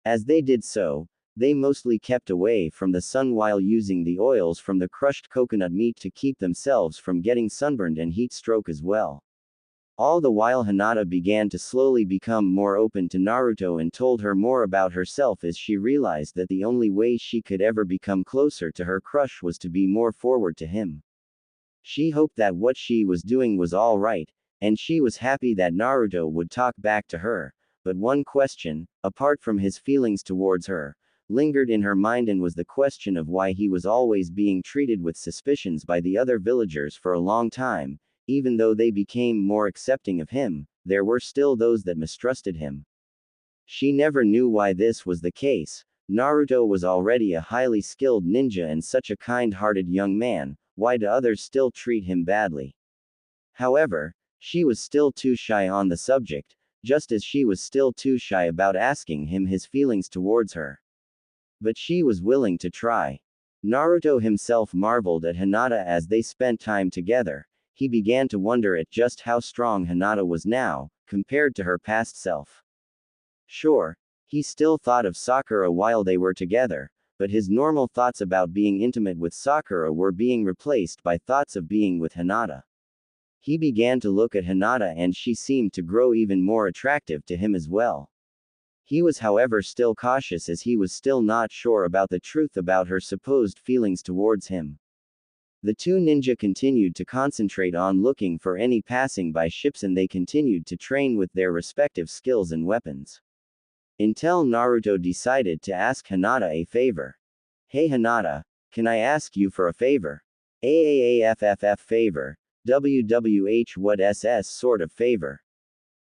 [SPEAKER 1] As they did so, they mostly kept away from the sun while using the oils from the crushed coconut meat to keep themselves from getting sunburned and heat stroke as well. All the while Hinata began to slowly become more open to Naruto and told her more about herself as she realized that the only way she could ever become closer to her crush was to be more forward to him. She hoped that what she was doing was all right, and she was happy that Naruto would talk back to her, but one question, apart from his feelings towards her, lingered in her mind, and was the question of why he was always being treated with suspicions by the other villagers for a long time. Even though they became more accepting of him, there were still those that mistrusted him. She never knew why this was the case. Naruto was already a highly skilled ninja and such a kind-hearted young man, why do others still treat him badly? However, she was still too shy on the subject, just as she was still too shy about asking him his feelings towards her. But she was willing to try. Naruto himself marveled at Hinata as they spent time together. He began to wonder at just how strong Hinata was now, compared to her past self. Sure, he still thought of Sakura while they were together, but his normal thoughts about being intimate with Sakura were being replaced by thoughts of being with Hinata. He began to look at Hinata and she seemed to grow even more attractive to him as well. He was however still cautious as he was still not sure about the truth about her supposed feelings towards him. The two ninja continued to concentrate on looking for any passing by ships, and they continued to train with their respective skills and weapons. Until Naruto decided to ask Hinata a favor. Hey Hinata, can I ask you for a favor? AAAFFF favor. WWH what SS sort of favor?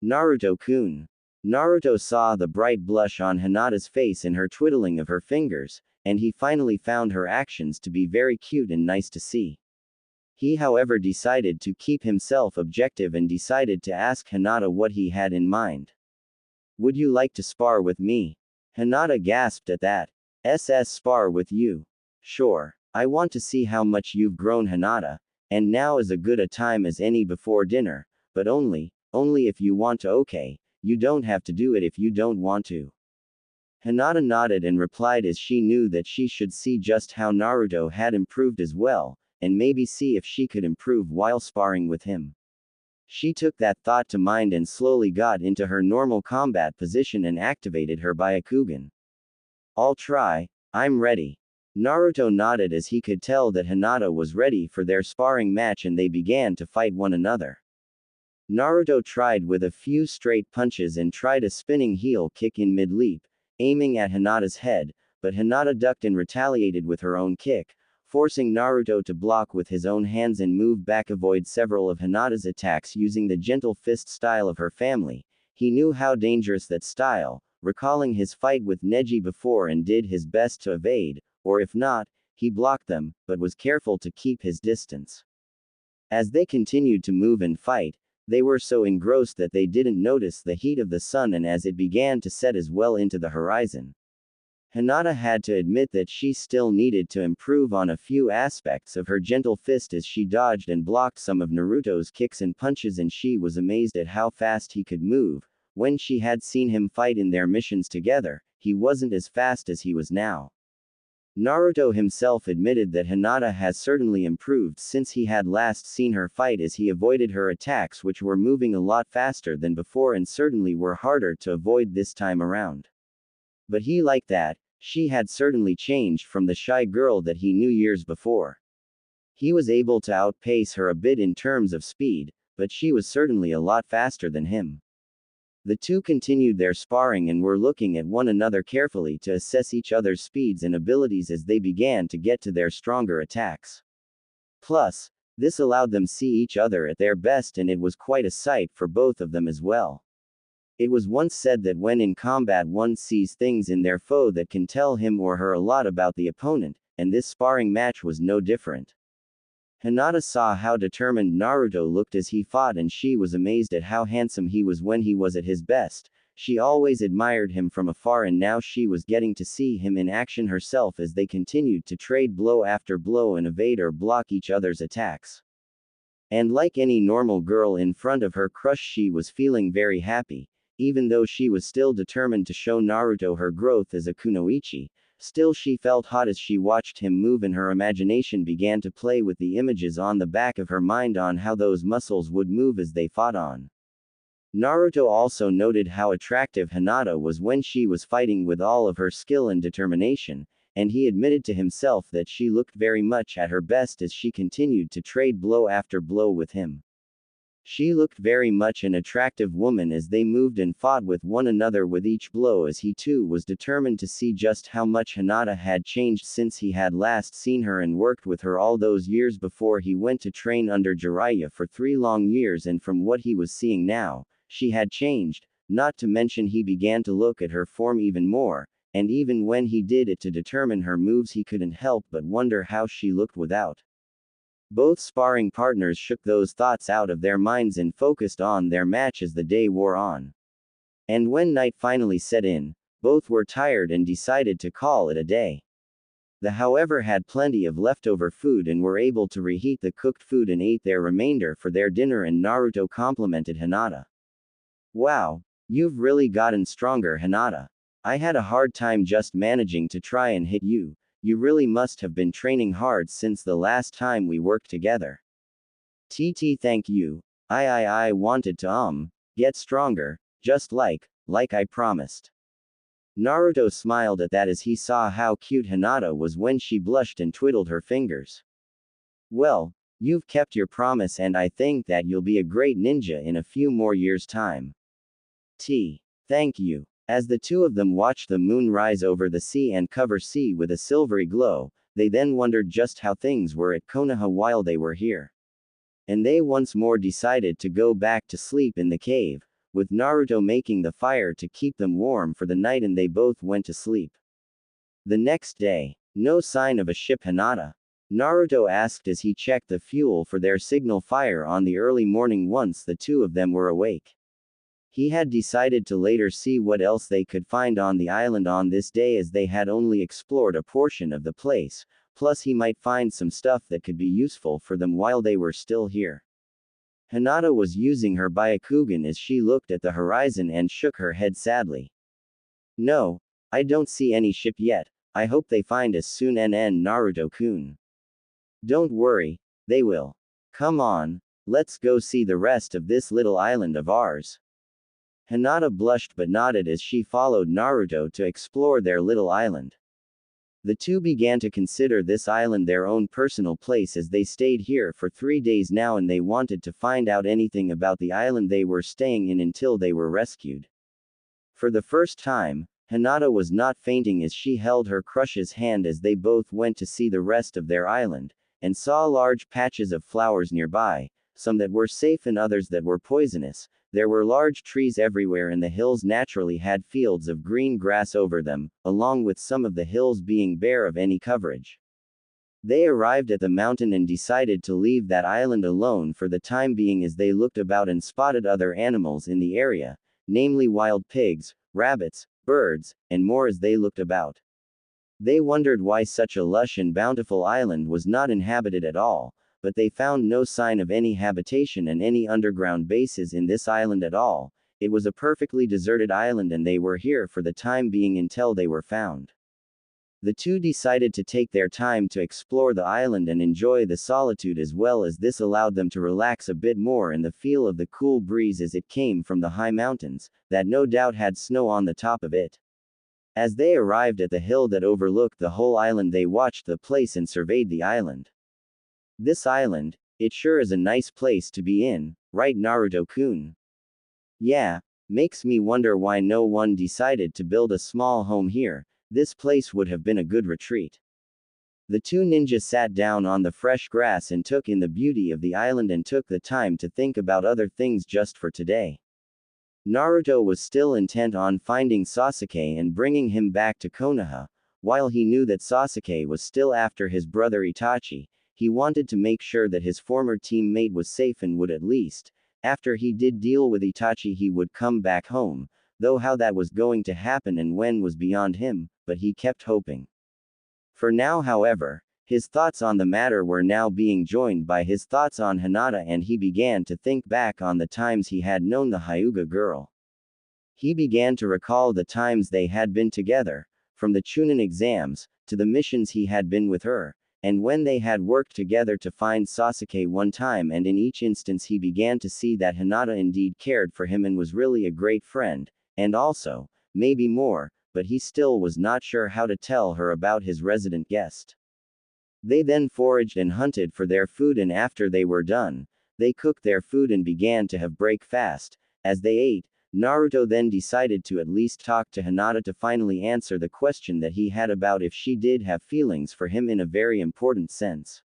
[SPEAKER 1] Naruto-kun. Naruto saw the bright blush on Hinata's face and her twiddling of her fingers, and he finally found her actions to be very cute and nice to see. He however decided to keep himself objective and decided to ask Hinata what he had in mind. Would you like to spar with me? Hinata gasped at that. SS spar with you? Sure. I want to see how much you've grown, Hinata, and now is as good a time as any before dinner, but only if you want to. Okay, you don't have to do it if you don't want to. Hinata nodded and replied as she knew that she should see just how Naruto had improved as well, and maybe see if she could improve while sparring with him. She took that thought to mind and slowly got into her normal combat position and activated her Byakugan. I'll try, I'm ready. Naruto nodded as he could tell that Hinata was ready for their sparring match and they began to fight one another. Naruto tried with a few straight punches and tried a spinning heel kick in mid-leap, aiming at Hinata's head, but Hinata ducked and retaliated with her own kick, forcing Naruto to block with his own hands and move back, avoid several of Hinata's attacks using the gentle fist style of her family. He knew how dangerous that style, recalling his fight with Neji before, and did his best to evade, or if not, he blocked them, but was careful to keep his distance. As they continued to move and fight, they were so engrossed that they didn't notice the heat of the sun, and as it began to set as well into the horizon. Hinata had to admit that she still needed to improve on a few aspects of her gentle fist as she dodged and blocked some of Naruto's kicks and punches, and she was amazed at how fast he could move. When she had seen him fight in their missions together, he wasn't as fast as he was now. Naruto himself admitted that Hinata has certainly improved since he had last seen her fight, as he avoided her attacks, which were moving a lot faster than before and certainly were harder to avoid this time around. But he liked that. She had certainly changed from the shy girl that he knew years before. He was able to outpace her a bit in terms of speed, but she was certainly a lot faster than him. The two continued their sparring and were looking at one another carefully to assess each other's speeds and abilities as they began to get to their stronger attacks. Plus, this allowed them see each other at their best, and it was quite a sight for both of them as well. It was once said that when in combat one sees things in their foe that can tell him or her a lot about the opponent, and this sparring match was no different. Hinata saw how determined Naruto looked as he fought, and she was amazed at how handsome he was when he was at his best. She always admired him from afar, and now she was getting to see him in action herself as they continued to trade blow after blow and evade or block each other's attacks. And like any normal girl in front of her crush, she was feeling very happy. Even though she was still determined to show Naruto her growth as a kunoichi, still she felt hot as she watched him move, and her imagination began to play with the images on the back of her mind on how those muscles would move as they fought on. Naruto also noted how attractive Hinata was when she was fighting with all of her skill and determination, and he admitted to himself that she looked very much at her best as she continued to trade blow after blow with him. She looked very much an attractive woman as they moved and fought with one another with each blow, as he too was determined to see just how much Hinata had changed since he had last seen her and worked with her all those years before he went to train under Jiraiya for 3 long years, and from what he was seeing now, she had changed, not to mention he began to look at her form even more, and even when he did it to determine her moves he couldn't help but wonder how she looked without. Both sparring partners shook those thoughts out of their minds and focused on their match as the day wore on. And when night finally set in, both were tired and decided to call it a day. They however had plenty of leftover food and were able to reheat the cooked food and ate their remainder for their dinner, and Naruto complimented Hinata. "Wow, you've really gotten stronger, Hinata. I had a hard time just managing to try and hit you. You really must have been training hard since the last time we worked together." Thank you. I wanted to get stronger, just like I promised." Naruto smiled at that as he saw how cute Hinata was when she blushed and twiddled her fingers. "Well, you've kept your promise, and I think that you'll be a great ninja in a few more years' time." Thank you. As the two of them watched the moon rise over the sea and cover sea with a silvery glow, they then wondered just how things were at Konoha while they were here. And they once more decided to go back to sleep in the cave, with Naruto making the fire to keep them warm for the night, and they both went to sleep. The next day, no sign of a ship. Hinata. Naruto asked as he checked the fuel for their signal fire on the early morning once the two of them were awake. He had decided to later see what else they could find on the island on this day, as they had only explored a portion of the place, plus he might find some stuff that could be useful for them while they were still here. Hinata was using her Byakugan as she looked at the horizon and shook her head sadly. "No, I don't see any ship yet. I hope they find us soon, Naruto-kun." "Don't worry, they will. Come on, Let's go see the rest of this little island of ours. Hinata blushed but nodded as she followed Naruto to explore their little island. The two began to consider this island their own personal place as they stayed here for 3 days now and they wanted to find out anything about the island they were staying in until they were rescued. For the first time, Hinata was not fainting as she held her crush's hand as they both went to see the rest of their island, and saw large patches of flowers nearby, some that were safe and others that were poisonous. There were large trees everywhere and the hills naturally had fields of green grass over them, along with some of the hills being bare of any coverage. They arrived at the mountain and decided to leave that island alone for the time being as they looked about and spotted other animals in the area, namely wild pigs, rabbits, birds, and more as they looked about. They wondered why such a lush and bountiful island was not inhabited at all, but they found no sign of any habitation and any underground bases in this island at all. It was a perfectly deserted island and they were here for the time being until they were found. The two decided to take their time to explore the island and enjoy the solitude as well as this allowed them to relax a bit more in the feel of the cool breeze as it came from the high mountains, that no doubt had snow on the top of it. As they arrived at the hill that overlooked the whole island they watched the place and surveyed the island. This island, it sure is a nice place to be in, right Naruto-kun? Yeah, makes me wonder why no one decided to build a small home here. This place would have been a good retreat. The two ninjas sat down on the fresh grass and took in the beauty of the island and took the time to think about other things just for today. Naruto was still intent on finding Sasuke and bringing him back to Konoha. While he knew that Sasuke was still after his brother Itachi, he wanted to make sure that his former teammate was safe and would at least, after he did deal with Itachi, he would come back home, though how that was going to happen and when was beyond him, but he kept hoping. For now, however, his thoughts on the matter were now being joined by his thoughts on Hinata and he began to think back on the times he had known the Hyuga girl. He began to recall the times they had been together, from the Chunin exams, to the missions he had been with her, and when they had worked together to find Sasuke one time, and in each instance he began to see that Hinata indeed cared for him and was really a great friend, and also, maybe more, but he still was not sure how to tell her about his resident guest. They then foraged and hunted for their food and after they were done, they cooked their food and began to have breakfast. As they ate, Naruto then decided to at least talk to Hinata to finally answer the question that he had about if she did have feelings for him in a very important sense.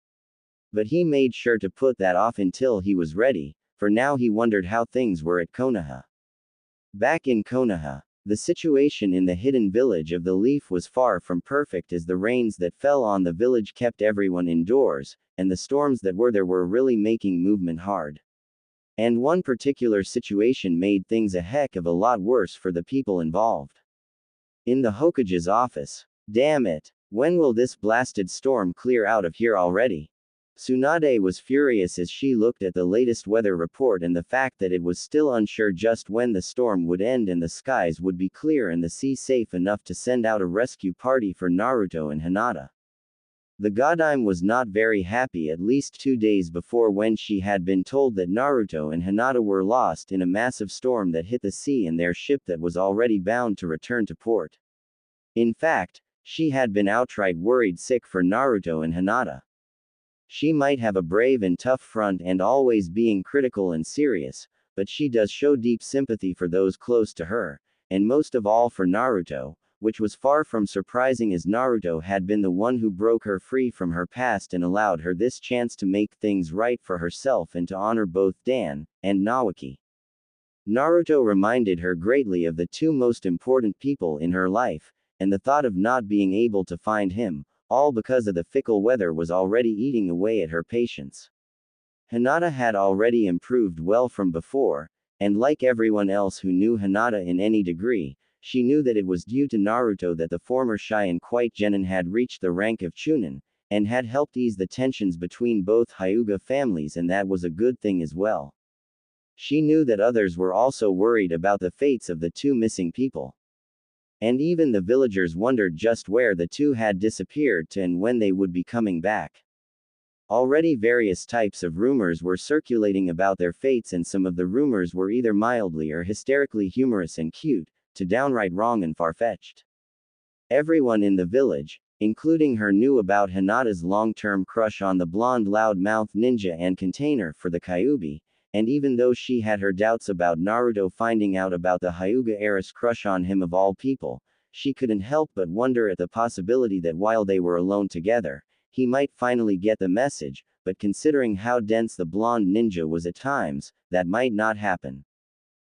[SPEAKER 1] But he made sure to put that off until he was ready, for now he wondered how things were at Konoha. Back in Konoha, the situation in the hidden village of the Leaf was far from perfect as the rains that fell on the village kept everyone indoors, and the storms that were there were really making movement hard. And one particular situation made things a heck of a lot worse for the people involved. In the Hokage's office. Damn it. When will this blasted storm clear out of here already? Tsunade was furious as she looked at the latest weather report and the fact that it was still unsure just when the storm would end and the skies would be clear and the sea safe enough to send out a rescue party for Naruto and Hinata. The Godime was not very happy at least 2 days before when she had been told that Naruto and Hinata were lost in a massive storm that hit the sea and their ship that was already bound to return to port. In fact, she had been outright worried sick for Naruto and Hinata. She might have a brave and tough front and always being critical and serious, but she does show deep sympathy for those close to her, and most of all for Naruto, which was far from surprising as Naruto had been the one who broke her free from her past and allowed her this chance to make things right for herself and to honor both Dan and Nawaki. Naruto reminded her greatly of the two most important people in her life, and the thought of not being able to find him, all because of the fickle weather, was already eating away at her patience. Hinata had already improved well from before, and like everyone else who knew Hinata in any degree, she knew that it was due to Naruto that the former shy and quiet genin had reached the rank of Chunin, and had helped ease the tensions between both Hyuga families, and that was a good thing as well. She knew that others were also worried about the fates of the two missing people. And even the villagers wondered just where the two had disappeared to and when they would be coming back. Already various types of rumors were circulating about their fates, and some of the rumors were either mildly or hysterically humorous and cute, to downright wrong and far-fetched. Everyone in the village, including her, knew about Hinata's long-term crush on the blonde loud-mouthed ninja and container for the Kyuubi, and even though she had her doubts about Naruto finding out about the Hyuga heiress crush on him of all people, she couldn't help but wonder at the possibility that while they were alone together, he might finally get the message, but considering how dense the blonde ninja was at times, that might not happen.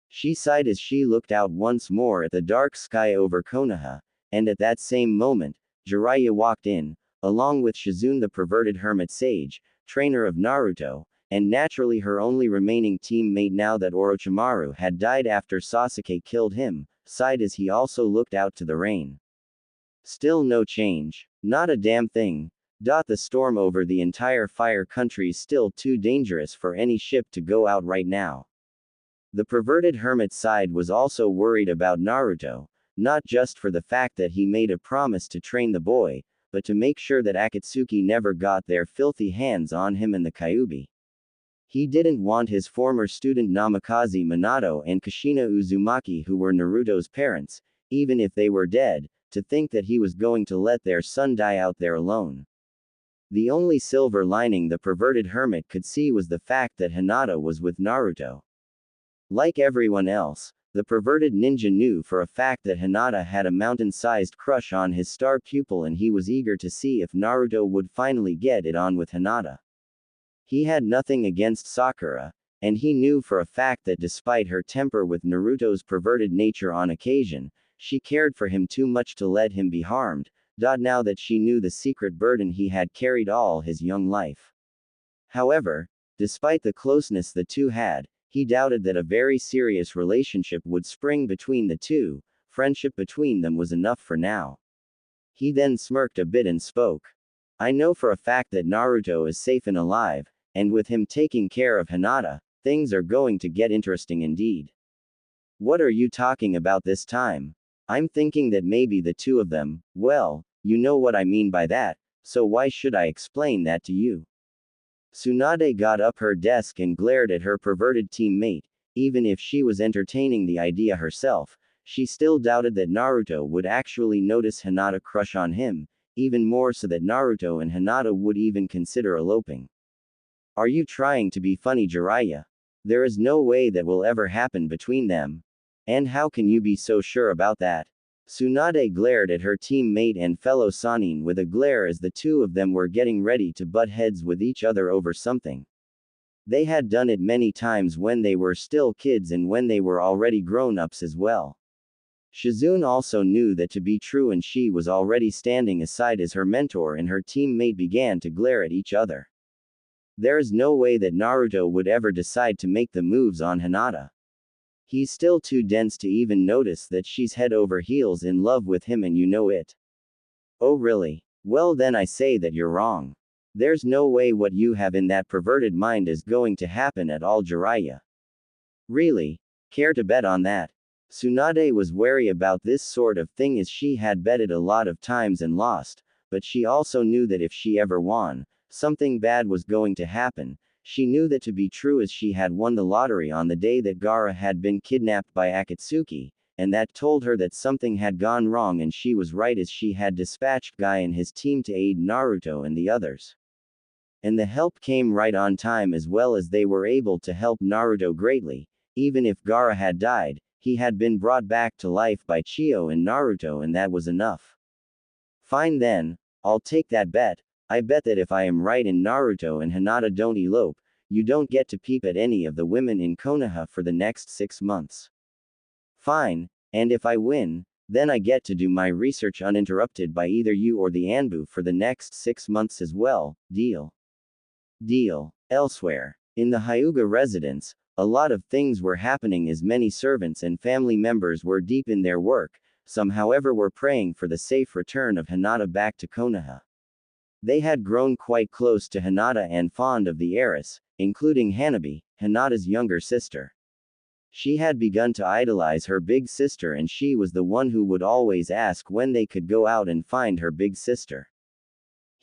[SPEAKER 1] She sighed as she looked out once more at the dark sky over Konoha, and at that same moment, Jiraiya walked in, along with Shizune, the perverted hermit sage, trainer of Naruto, and naturally her only remaining teammate now that Orochimaru had died after Sasuke killed him, sighed as he also looked out to the rain. Still no change. Not a damn thing. The storm over the entire fire country's still too dangerous for any ship to go out right now. The perverted hermit's side was also worried about Naruto, not just for the fact that he made a promise to train the boy, but to make sure that Akatsuki never got their filthy hands on him and the Kyuubi. He didn't want his former student Namikaze Minato and Kushina Uzumaki, who were Naruto's parents, even if they were dead, to think that he was going to let their son die out there alone. The only silver lining the perverted hermit could see was the fact that Hinata was with Naruto. Like everyone else, the perverted ninja knew for a fact that Hinata had a mountain-sized crush on his star pupil, and he was eager to see if Naruto would finally get it on with Hinata. He had nothing against Sakura, and he knew for a fact that despite her temper with Naruto's perverted nature on occasion, she cared for him too much to let him be harmed, now that she knew the secret burden he had carried all his young life. However, despite the closeness the two had, he doubted that a very serious relationship would spring between the two. Friendship between them was enough for now. He then smirked a bit and spoke. I know for a fact that Naruto is safe and alive, and with him taking care of Hinata, things are going to get interesting indeed. What are you talking about this time? I'm thinking that maybe the two of them, well, you know what I mean by that, so why should I explain that to you? Tsunade got up her desk and glared at her perverted teammate. Even if she was entertaining the idea herself, she still doubted that Naruto would actually notice Hinata crush on him, even more so that Naruto and Hinata would even consider eloping. Are you trying to be funny, Jiraiya? There is no way that will ever happen between them. And how can you be so sure about that? Tsunade glared at her teammate and fellow Sannin with a glare as the two of them were getting ready to butt heads with each other over something. They had done it many times when they were still kids and when they were already grown-ups as well. Shizune also knew that to be true, and she was already standing aside as her mentor and her teammate began to glare at each other. There is no way that Naruto would ever decide to make the moves on Hinata. He's still too dense to even notice that she's head over heels in love with him, and you know it. Oh really? Well then I say that you're wrong. There's no way what you have in that perverted mind is going to happen at all, Jiraiya. Really? Care to bet on that? Tsunade was wary about this sort of thing as she had betted a lot of times and lost, but she also knew that if she ever won, something bad was going to happen. She knew that to be true as she had won the lottery on the day that Gaara had been kidnapped by Akatsuki, and that told her that something had gone wrong, and she was right as she had dispatched Guy and his team to aid Naruto and the others. And the help came right on time, as well as they were able to help Naruto greatly. Even if Gaara had died, he had been brought back to life by Chio and Naruto, and that was enough. Fine then, I'll take that bet. I bet that if I am right and Naruto and Hinata don't elope, you don't get to peep at any of the women in Konoha for the next 6 months. Fine, and if I win, then I get to do my research uninterrupted by either you or the Anbu for the next 6 months as well. Deal? Deal. Elsewhere, in the Hyuga residence, a lot of things were happening as many servants and family members were deep in their work. Some, however, were praying for the safe return of Hinata back to Konoha. They had grown quite close to Hinata and fond of the heiress, including Hanabi, Hinata's younger sister. She had begun to idolize her big sister, and she was the one who would always ask when they could go out and find her big sister.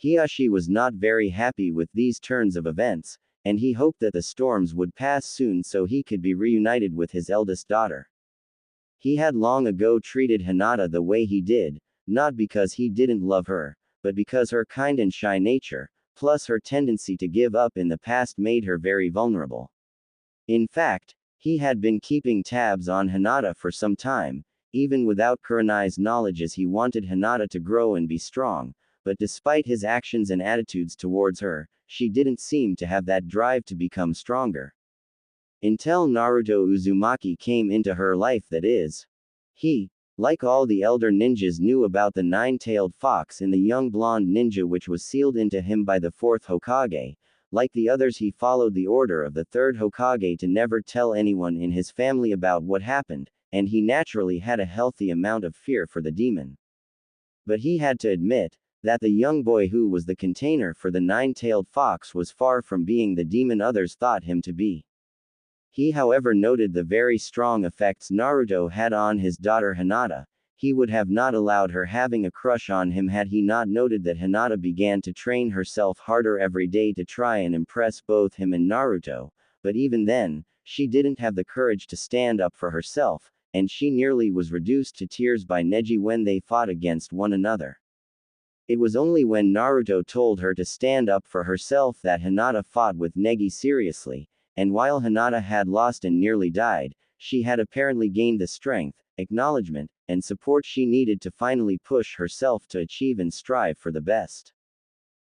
[SPEAKER 1] Hiyashi was not very happy with these turns of events, and he hoped that the storms would pass soon so he could be reunited with his eldest daughter. He had long ago treated Hinata the way he did, not because he didn't love her, but because her kind and shy nature, plus her tendency to give up in the past made her very vulnerable. In fact, he had been keeping tabs on Hinata for some time, even without Kurenai's knowledge, as he wanted Hinata to grow and be strong, but despite his actions and attitudes towards her, she didn't seem to have that drive to become stronger. Until Naruto Uzumaki came into her life, that is. He, like all the elder ninjas, knew about the nine-tailed fox in the young blonde ninja which was sealed into him by the fourth Hokage. Like the others, he followed the order of the third Hokage to never tell anyone in his family about what happened, and he naturally had a healthy amount of fear for the demon. But he had to admit that the young boy who was the container for the nine-tailed fox was far from being the demon others thought him to be. He, however, noted the very strong effects Naruto had on his daughter Hinata. He would have not allowed her having a crush on him had he not noted that Hinata began to train herself harder every day to try and impress both him and Naruto, but even then, she didn't have the courage to stand up for herself, and she nearly was reduced to tears by Neji when they fought against one another. It was only when Naruto told her to stand up for herself that Hinata fought with Neji seriously, and while Hinata had lost and nearly died, she had apparently gained the strength, acknowledgement, and support she needed to finally push herself to achieve and strive for the best.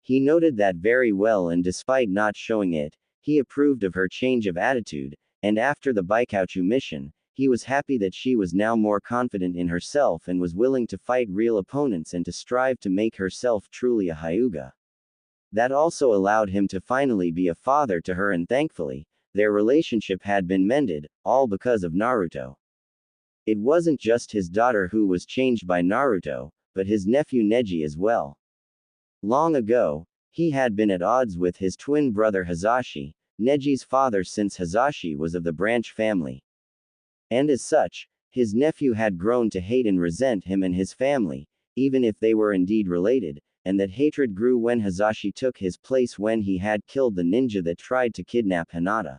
[SPEAKER 1] He noted that very well, and despite not showing it, he approved of her change of attitude, and after the Baikouchu mission, he was happy that she was now more confident in herself and was willing to fight real opponents and to strive to make herself truly a Hyuga. That also allowed him to finally be a father to her, and thankfully, their relationship had been mended, all because of Naruto. It wasn't just his daughter who was changed by Naruto, but his nephew Neji as well. Long ago, he had been at odds with his twin brother Hisashi, Neji's father, since Hisashi was of the branch family. And as such, his nephew had grown to hate and resent him and his family, even if they were indeed related, and that hatred grew when Hisashi took his place when he had killed the ninja that tried to kidnap Hinata.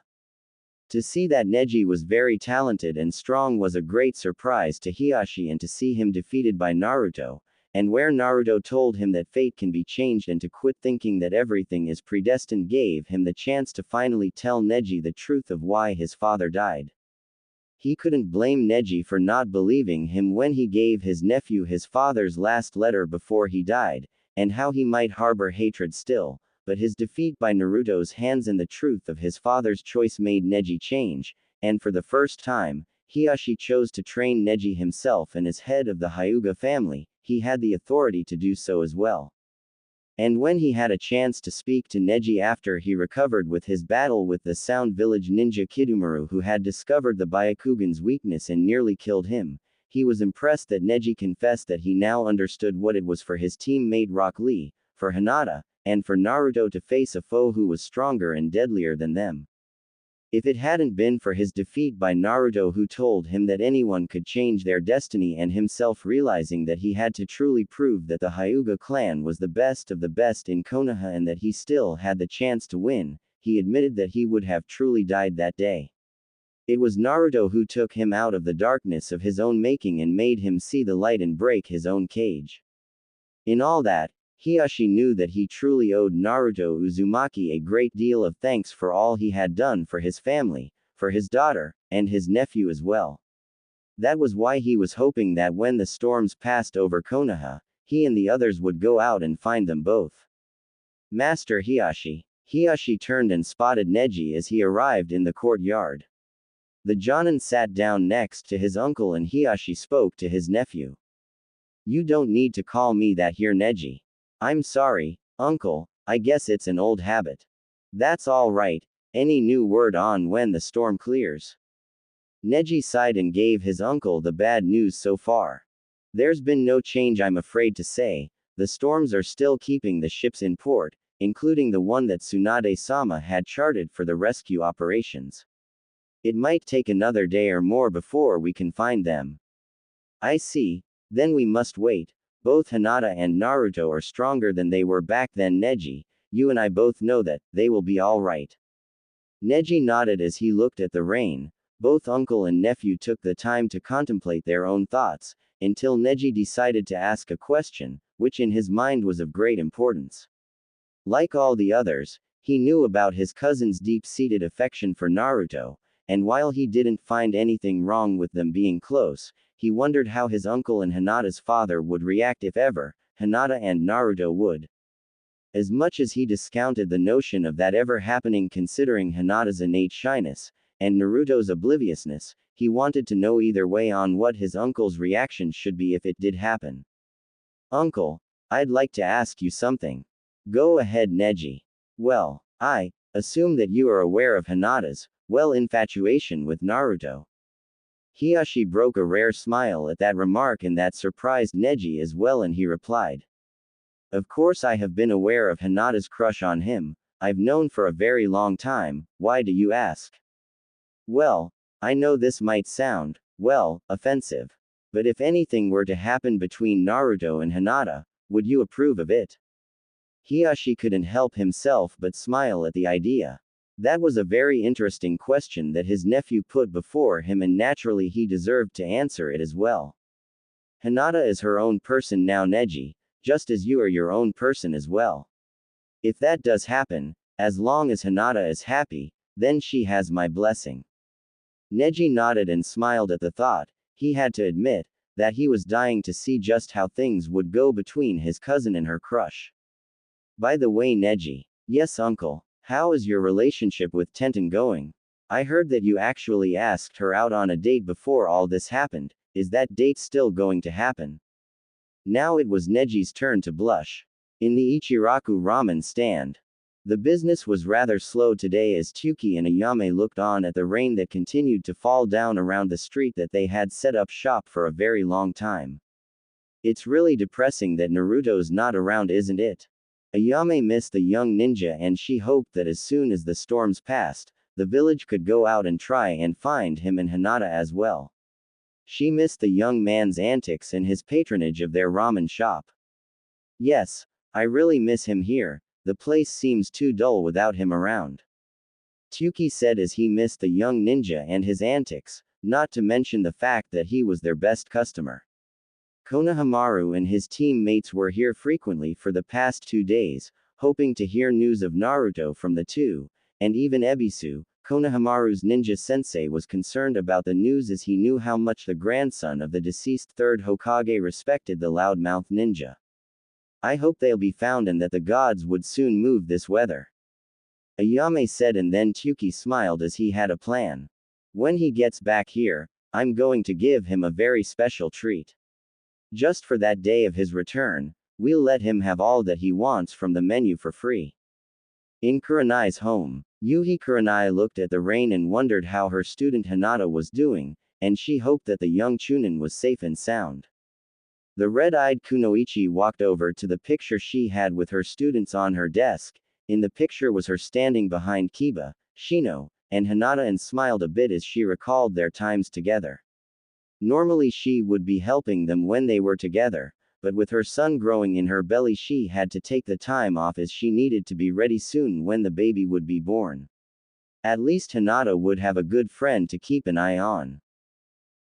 [SPEAKER 1] To see that Neji was very talented and strong was a great surprise to Hiyashi, and to see him defeated by Naruto, and where Naruto told him that fate can be changed and to quit thinking that everything is predestined, gave him the chance to finally tell Neji the truth of why his father died. He couldn't blame Neji for not believing him when he gave his nephew his father's last letter before he died, and how he might harbor hatred still, but his defeat by Naruto's hands and the truth of his father's choice made Neji change, and for the first time, Hiyashi chose to train Neji himself, and as head of the Hyuga family, he had the authority to do so as well. And when he had a chance to speak to Neji after he recovered with his battle with the Sound Village ninja Kidomaru, who had discovered the Byakugan's weakness and nearly killed him, he was impressed that Neji confessed that he now understood what it was for his teammate Rock Lee, for Hinata, and for Naruto to face a foe who was stronger and deadlier than them. If it hadn't been for his defeat by Naruto, who told him that anyone could change their destiny, and himself realizing that he had to truly prove that the Hyuga clan was the best of the best in Konoha and that he still had the chance to win, he admitted that he would have truly died that day. It was Naruto who took him out of the darkness of his own making and made him see the light and break his own cage. In all that, Hiyashi knew that he truly owed Naruto Uzumaki a great deal of thanks for all he had done for his family, for his daughter, and his nephew as well. That was why he was hoping that when the storms passed over Konoha, he and the others would go out and find them both. Master Hiyashi. Hiyashi turned and spotted Neji as he arrived in the courtyard. The Jonin sat down next to his uncle and Hiyashi spoke to his nephew. "You don't need to call me that here, Neji. I'm sorry, uncle, I guess it's an old habit." "That's all right. Any new word on when the storm clears?" Neji sighed and gave his uncle the bad news so far. "There's been no change, I'm afraid to say. The storms are still keeping the ships in port, including the one that Tsunade-sama had charted for the rescue operations. It might take another day or more before we can find them." "I see. Then we must wait. both Hinata and Naruto are stronger than they were back then. Neji, you and I both know that, they will be alright. Neji nodded as he looked at the rain. Both uncle and nephew took the time to contemplate their own thoughts, until Neji decided to ask a question, which in his mind was of great importance. Like all the others, he knew about his cousin's deep-seated affection for Naruto, and while he didn't find anything wrong with them being close, he wondered how his uncle and Hinata's father would react if ever, Hinata and Naruto would. As much as he discounted the notion of that ever happening considering Hinata's innate shyness, and Naruto's obliviousness, he wanted to know either way on what his uncle's reaction should be if it did happen. Uncle, I'd like to ask you something. Go ahead, Neji. Well, I assume that you are aware of Hinata's, infatuation with Naruto. Hiashi broke a rare smile at that remark, and that surprised Neji as well, and he replied. Of course I have been aware of Hinata's crush on him. I've known for a very long time. Why do you ask? Well, I know this might sound, offensive. But if anything were to happen between Naruto and Hinata, would you approve of it? Hiashi couldn't help himself but smile at the idea. That was a very interesting question that his nephew put before him, and naturally he deserved to answer it as well. Hinata is her own person now, Neji, just as you are your own person as well. If that does happen, as long as Hinata is happy, then she has my blessing. Neji nodded and smiled at the thought. He had to admit that he was dying to see just how things would go between his cousin and her crush. By the way, Neji. Yes, uncle. How is your relationship with Tenten going? I heard that you actually asked her out on a date before all this happened. Is that date still going to happen? Now it was Neji's turn to blush. In the Ichiraku ramen stand. The business was rather slow today as Tuki and Ayame looked on at the rain that continued to fall down around the street that they had set up shop for a very long time. It's really depressing that Naruto's not around, isn't it? Ayame missed the young ninja, and she hoped that as soon as the storms passed, the village could go out and try and find him and Hinata as well. She missed the young man's antics and his patronage of their ramen shop. Yes, I really miss him here. The place seems too dull without him around. Tuki said as he missed the young ninja and his antics, not to mention the fact that he was their best customer. Konohamaru and his teammates were here frequently for the past 2 days, hoping to hear news of Naruto from the two, and even Ebisu, Konohamaru's ninja sensei, was concerned about the news as he knew how much the grandson of the deceased third Hokage respected the loudmouth ninja. I hope they'll be found and that the gods would soon move this weather. Ayame said, and then Tuki smiled as he had a plan. When he gets back here, I'm going to give him a very special treat. Just for that day of his return, we'll let him have all that he wants from the menu for free. In Kurenai's home, Yuhi Kurenai looked at the rain and wondered how her student Hinata was doing, and she hoped that the young Chunin was safe and sound. The red-eyed Kunoichi walked over to the picture she had with her students on her desk. In the picture was her standing behind Kiba, Shino, and Hinata, and smiled a bit as she recalled their times together. Normally she would be helping them when they were together, but with her son growing in her belly she had to take the time off as she needed to be ready soon when the baby would be born. At least Hinata would have a good friend to keep an eye on.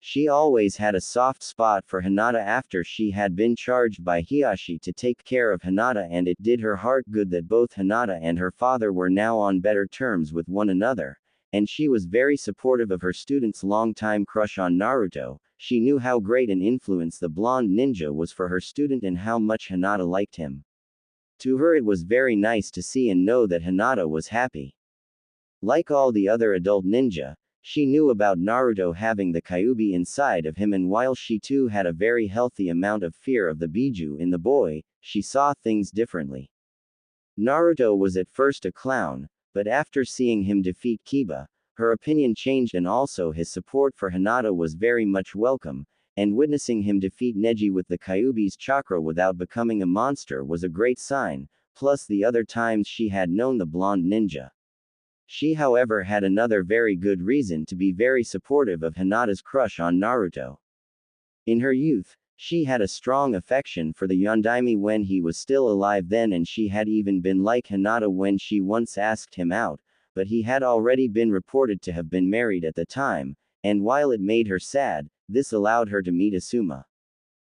[SPEAKER 1] She always had a soft spot for Hinata after she had been charged by Hiashi to take care of Hinata, and it did her heart good that both Hinata and her father were now on better terms with one another, and she was very supportive of her student's long-time crush on Naruto. She knew how great an influence the blonde ninja was for her student and how much Hinata liked him. To her it was very nice to see and know that Hinata was happy. Like all the other adult ninja, she knew about Naruto having the Kyuubi inside of him, and while she too had a very healthy amount of fear of the Biju in the boy, she saw things differently. Naruto was at first a clown, but after seeing him defeat Kiba, her opinion changed, and also his support for Hinata was very much welcome, and witnessing him defeat Neji with the Kyuubi's chakra without becoming a monster was a great sign, plus the other times she had known the blonde ninja. She however had another very good reason to be very supportive of Hinata's crush on Naruto. In her youth, She had a strong affection for the Yondaime when he was still alive then, and she had even been like Hinata when she once asked him out, but he had already been reported to have been married at the time, and while it made her sad, this allowed her to meet Asuma.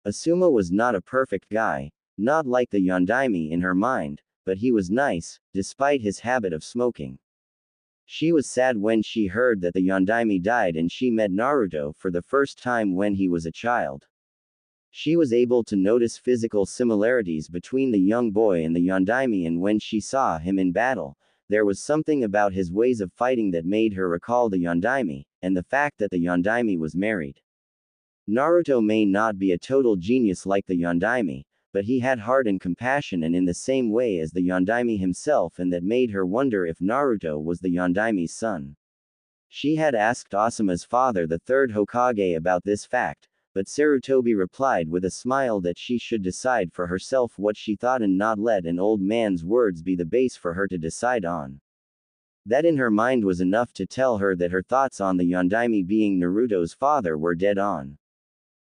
[SPEAKER 1] Asuma was not a perfect guy, not like the Yondaime in her mind, but he was nice, despite his habit of smoking. She was sad when she heard that the Yondaime died and she met Naruto for the first time when he was a child. She was able to notice physical similarities between the young boy and the Yondaime, and when she saw him in battle, there was something about his ways of fighting that made her recall the Yondaime, and the fact that the Yondaime was married. Naruto may not be a total genius like the Yondaime, but he had heart and compassion, and in the same way as the Yondaime himself, and that made her wonder if Naruto was the Yondaime's son. She had asked Asuma's father, the third Hokage, about this fact, but Sarutobi replied with a smile that she should decide for herself what she thought and not let an old man's words be the base for her to decide on. That in her mind was enough to tell her that her thoughts on the Yondaime being Naruto's father were dead on.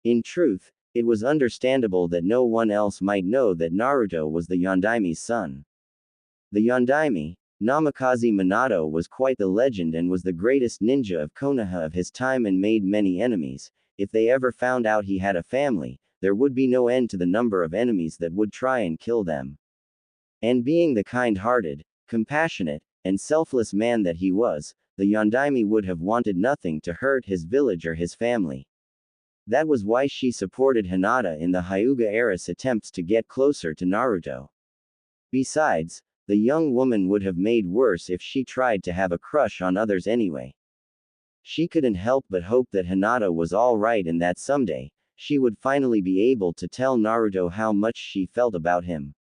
[SPEAKER 1] In truth, it was understandable that no one else might know that Naruto was the Yondaime's son. The Yondaime, Namikaze Minato, was quite the legend and was the greatest ninja of Konoha of his time and made many enemies. If they ever found out he had a family, there would be no end to the number of enemies that would try and kill them. And being the kind-hearted, compassionate, and selfless man that he was, the Yondaime would have wanted nothing to hurt his village or his family. That was why she supported Hinata in the Hyuga era's attempts to get closer to Naruto. Besides, the young woman would have made worse if she tried to have a crush on others anyway. She couldn't help but hope that Hinata was alright and that someday, she would finally be able to tell Naruto how much she felt about him.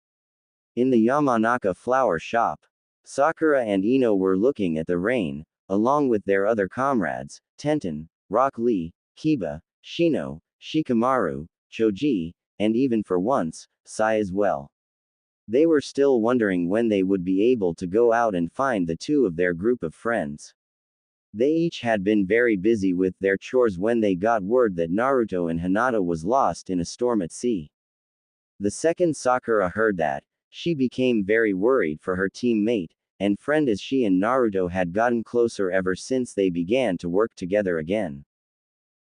[SPEAKER 1] In the Yamanaka flower shop, Sakura and Ino were looking at the rain, along with their other comrades, Tenten, Rock Lee, Kiba, Shino, Shikamaru, Choji, and even for once, Sai as well. They were still wondering when they would be able to go out and find the two of their group of friends. They each had been very busy with their chores when they got word that Naruto and Hinata was lost in a storm at sea. The second Sakura heard that, she became very worried for her teammate and friend, as she and Naruto had gotten closer ever since they began to work together again.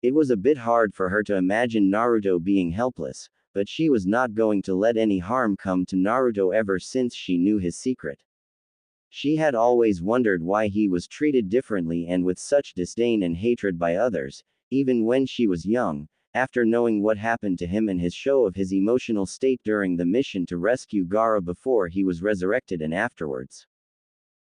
[SPEAKER 1] It was a bit hard for her to imagine Naruto being helpless, but she was not going to let any harm come to Naruto ever since she knew his secret. She had always wondered why he was treated differently and with such disdain and hatred by others, even when she was young, after knowing what happened to him and his show of his emotional state during the mission to rescue Gaara before he was resurrected and afterwards.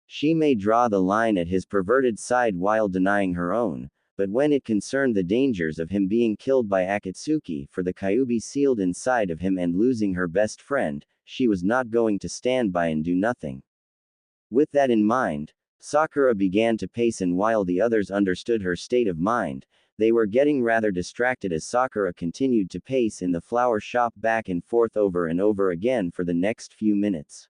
[SPEAKER 1] She may draw the line at his perverted side while denying her own, but when it concerned the dangers of him being killed by Akatsuki for the Kyuubi sealed inside of him and losing her best friend, she was not going to stand by and do nothing. With that in mind, Sakura began to pace, and while the others understood her state of mind, they were getting rather distracted as Sakura continued to pace in the flower shop back and forth over and over again for the next few minutes.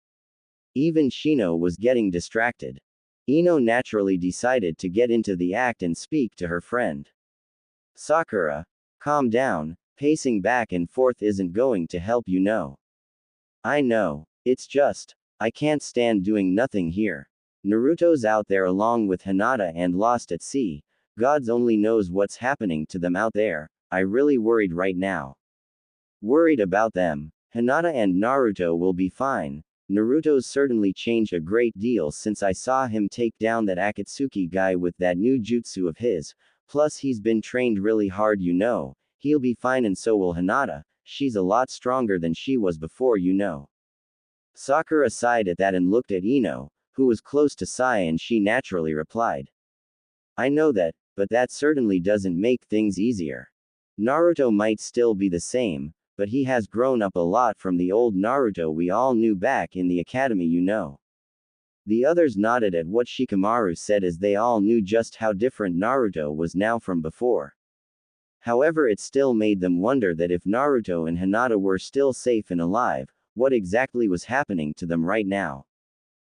[SPEAKER 1] Even Shino was getting distracted. Ino naturally decided to get into the act and speak to her friend. Sakura, calm down, pacing back and forth isn't going to help, you know. I know, it's just, I can't stand doing nothing here. Naruto's out there along with Hinata and lost at sea. Gods only knows what's happening to them out there. I really worried right now. Worried about them. Hinata and Naruto will be fine. Naruto's certainly changed a great deal since I saw him take down that Akatsuki guy with that new jutsu of his, plus he's been trained really hard, you know. He'll be fine, and so will Hinata. She's a lot stronger than she was before, you know. Sakura sighed at that and looked at Ino, who was close to Sai, and she naturally replied. I know that, but that certainly doesn't make things easier. Naruto might still be the same, but he has grown up a lot from the old Naruto we all knew back in the academy, you know. The others nodded at what Shikamaru said, as they all knew just how different Naruto was now from before. However, it still made them wonder that if Naruto and Hinata were still safe and alive, what exactly was happening to them right now.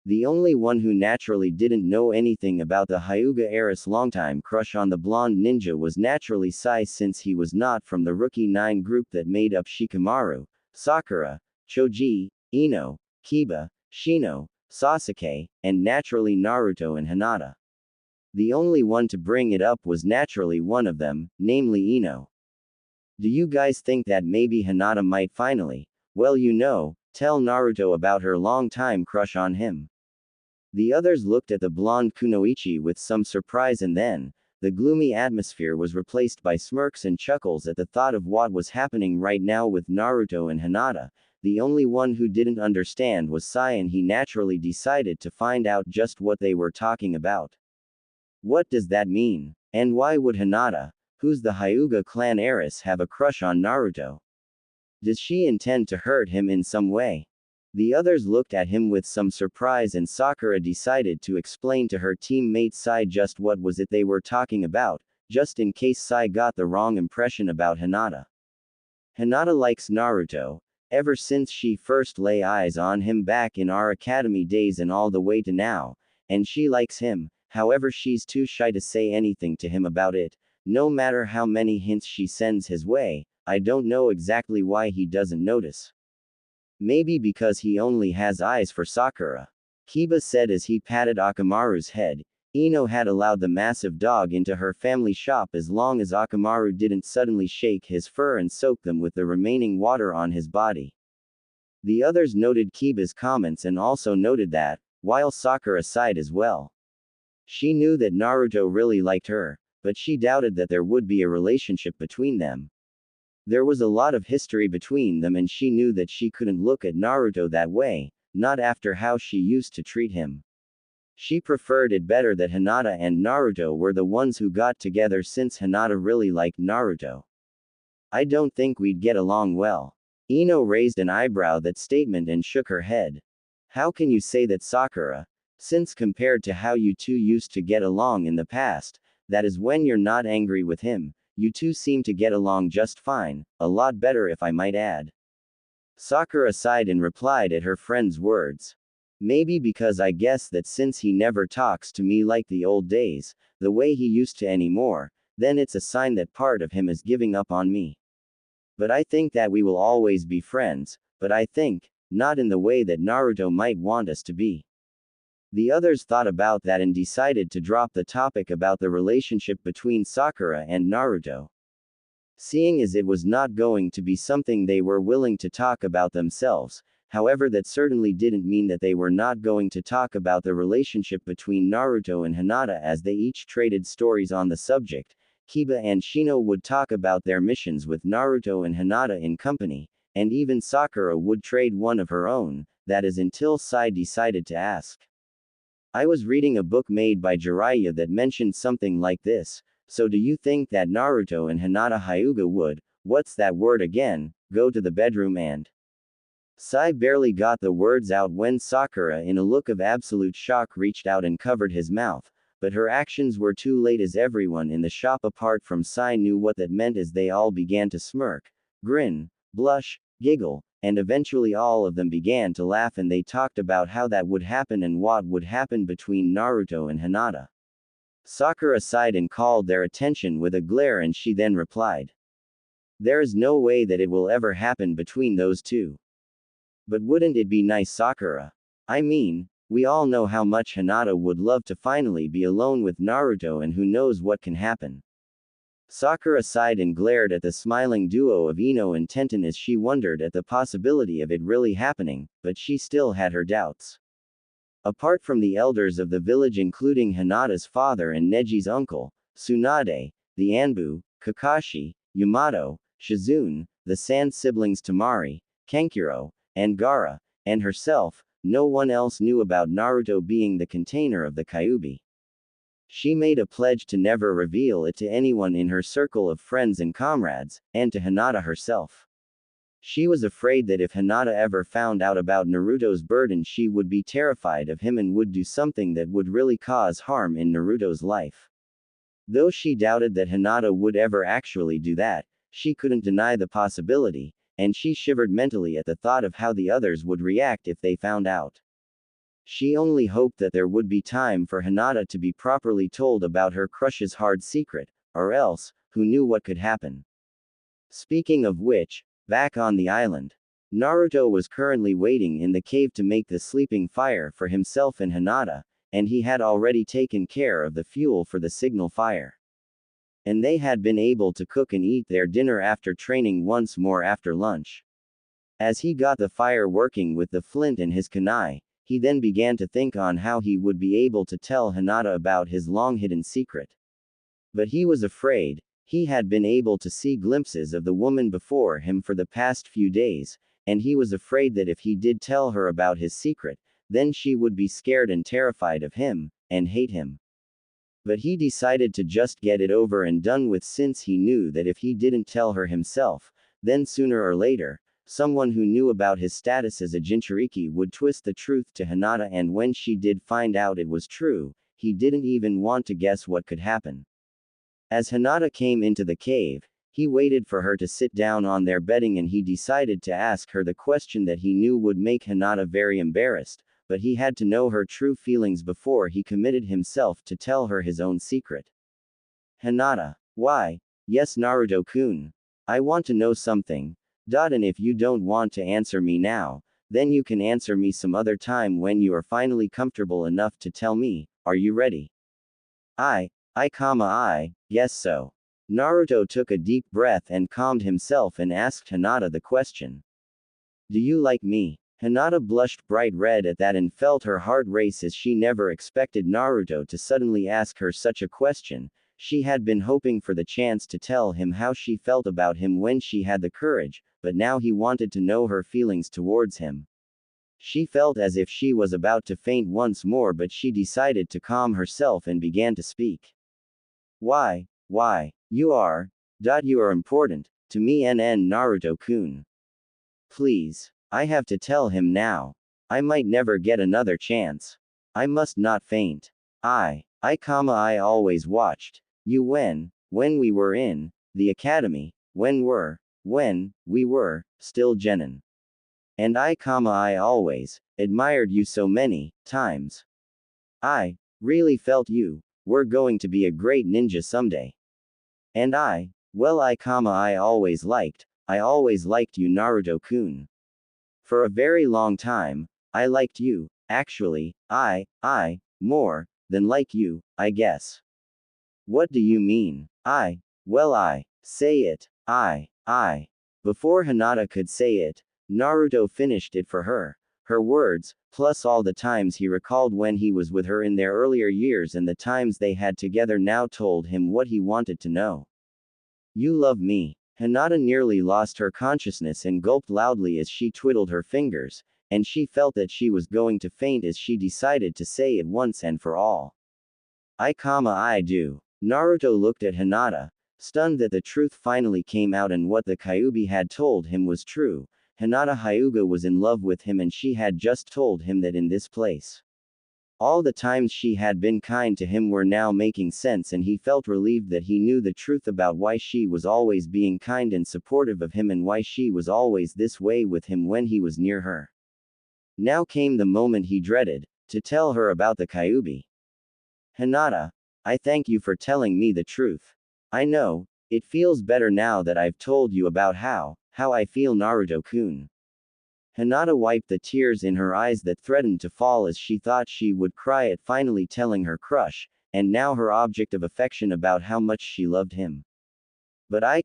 [SPEAKER 1] The only one who naturally didn't know anything about the Hyuga heiress' longtime crush on the blonde ninja was naturally Sai, since he was not from the Rookie 9 group that made up Shikamaru, Sakura, Choji, Ino, Kiba, Shino, Sasuke, and naturally Naruto and Hinata. The only one to bring it up was naturally one of them, namely Ino. Do you guys think that maybe Hinata might finally, well tell Naruto about her long-time crush on him? The others looked at the blonde Kunoichi with some surprise, and then, the gloomy atmosphere was replaced by smirks and chuckles at the thought of what was happening right now with Naruto and Hinata. The only one who didn't understand was Sai, and he naturally decided to find out just what they were talking about. What does that mean? And why would Hinata, who's the Hyuga clan heiress, have a crush on Naruto? Does she intend to hurt him in some way? The others looked at him with some surprise, and Sakura decided to explain to her teammate Sai just what was it they were talking about, just in case Sai got the wrong impression about Hinata. Hinata likes Naruto, ever since she first lay eyes on him back in our academy days and all the way to now, and she likes him, however she's too shy to say anything to him about it, no matter how many hints she sends his way. I don't know exactly why he doesn't notice. Maybe because he only has eyes for Sakura. Kiba said as he patted Akamaru's head. Ino had allowed the massive dog into her family shop as long as Akamaru didn't suddenly shake his fur and soak them with the remaining water on his body. The others noted Kiba's comments and also noted that, while Sakura sighed as well. She knew that Naruto really liked her, but she doubted that there would be a relationship between them. There was a lot of history between them, and she knew that she couldn't look at Naruto that way, not after how she used to treat him. She preferred it better that Hinata and Naruto were the ones who got together, since Hinata really liked Naruto. I don't think we'd get along well. Ino raised an eyebrow at that statement and shook her head. How can you say that, Sakura? Since compared to how you two used to get along in the past, that is when you're not angry with him, you two seem to get along just fine, a lot better if I might add. Sakura sighed and replied at her friend's words. Maybe because I guess that since he never talks to me like the old days, the way he used to anymore, then it's a sign that part of him is giving up on me. But I think that we will always be friends, but I think, not in the way that Naruto might want us to be. The others thought about that and decided to drop the topic about the relationship between Sakura and Naruto. Seeing as it was not going to be something they were willing to talk about themselves, however, that certainly didn't mean that they were not going to talk about the relationship between Naruto and Hinata, as they each traded stories on the subject. Kiba and Shino would talk about their missions with Naruto and Hinata in company, and even Sakura would trade one of her own, that is until Sai decided to ask. I was reading a book made by Jiraiya that mentioned something like this, so do you think that Naruto and Hinata Hyuga would, what's that word again, go to the bedroom and... Sai barely got the words out when Sakura, in a look of absolute shock, reached out and covered his mouth, but her actions were too late, as everyone in the shop apart from Sai knew what that meant, as they all began to smirk, grin, blush, giggle, and eventually all of them began to laugh, and they talked about how that would happen and what would happen between Naruto and Hinata. Sakura sighed and called their attention with a glare, and she then replied. There is no way that it will ever happen between those two. But wouldn't it be nice, Sakura? I mean, we all know how much Hinata would love to finally be alone with Naruto, and who knows what can happen. Sakura sighed and glared at the smiling duo of Ino and Tenten as she wondered at the possibility of it really happening, but she still had her doubts. Apart from the elders of the village, including Hinata's father and Neji's uncle, Tsunade, the Anbu, Kakashi, Yamato, Shizune, the Sand siblings Tamari, Kankuro, and Gaara, and herself, no one else knew about Naruto being the container of the Kyuubi. She made a pledge to never reveal it to anyone in her circle of friends and comrades, and to Hinata herself. She was afraid that if Hinata ever found out about Naruto's burden, she would be terrified of him and would do something that would really cause harm in Naruto's life. Though she doubted that Hinata would ever actually do that, she couldn't deny the possibility, and she shivered mentally at the thought of how the others would react if they found out. She only hoped that there would be time for Hinata to be properly told about her crush's hard secret, or else, who knew what could happen. Speaking of which, back on the island, Naruto was currently waiting in the cave to make the sleeping fire for himself and Hinata, and he had already taken care of the fuel for the signal fire. And they had been able to cook and eat their dinner after training once more after lunch. As he got the fire working with the flint and his kunai, he then began to think on how he would be able to tell Hinata about his long-hidden secret. But he was afraid. He had been able to see glimpses of the woman before him for the past few days, and he was afraid that if he did tell her about his secret, then she would be scared and terrified of him, and hate him. But he decided to just get it over and done with, since he knew that if he didn't tell her himself, then sooner or later, someone who knew about his status as a Jinchuriki would twist the truth to Hinata, and when she did find out it was true, he didn't even want to guess what could happen. As Hinata came into the cave, he waited for her to sit down on their bedding, and he decided to ask her the question that he knew would make Hinata very embarrassed, but he had to know her true feelings before he committed himself to tell her his own secret. Hinata. Why? Yes, Naruto-kun. I want to know something. And if you don't want to answer me now, then you can answer me some other time when you are finally comfortable enough to tell me. Are you ready? I guess so. Naruto took a deep breath and calmed himself and asked Hinata the question. Do you like me? Hinata blushed bright red at that and felt her heart race, as she never expected Naruto to suddenly ask her such a question. She had been hoping for the chance to tell him how she felt about him when she had the courage, but now he wanted to know her feelings towards him. She felt as if she was about to faint once more, but she decided to calm herself and began to speak. Why, you are important to me, Naruto-kun. Please, I have to tell him now. I might never get another chance. I must not faint. I always watched you when we were in the academy, when we were still genin. And I always admired you so many times. I really felt you were going to be a great ninja someday. And I always liked you, Naruto-kun. For a very long time, I liked you. Actually, I more than like you, I guess. What do you mean? Say it. Before Hinata could say it, Naruto finished it for her. Her words, plus all the times he recalled when he was with her in their earlier years and the times they had together, now told him what he wanted to know. You love me. Hinata nearly lost her consciousness and gulped loudly as she twiddled her fingers, and she felt that she was going to faint as she decided to say it once and for all. I do. Naruto looked at Hinata, stunned that the truth finally came out and what the Kyuubi had told him was true. Hinata Hyuga was in love with him, and she had just told him that in this place. All the times she had been kind to him were now making sense, and he felt relieved that he knew the truth about why she was always being kind and supportive of him, and why she was always this way with him when he was near her. Now came the moment he dreaded, to tell her about the Kyuubi. Hinata, I thank you for telling me the truth. I know, it feels better now that I've told you about how I feel, Naruto-kun. Hinata wiped the tears in her eyes that threatened to fall as she thought she would cry at finally telling her crush, and now her object of affection, about how much she loved him. But I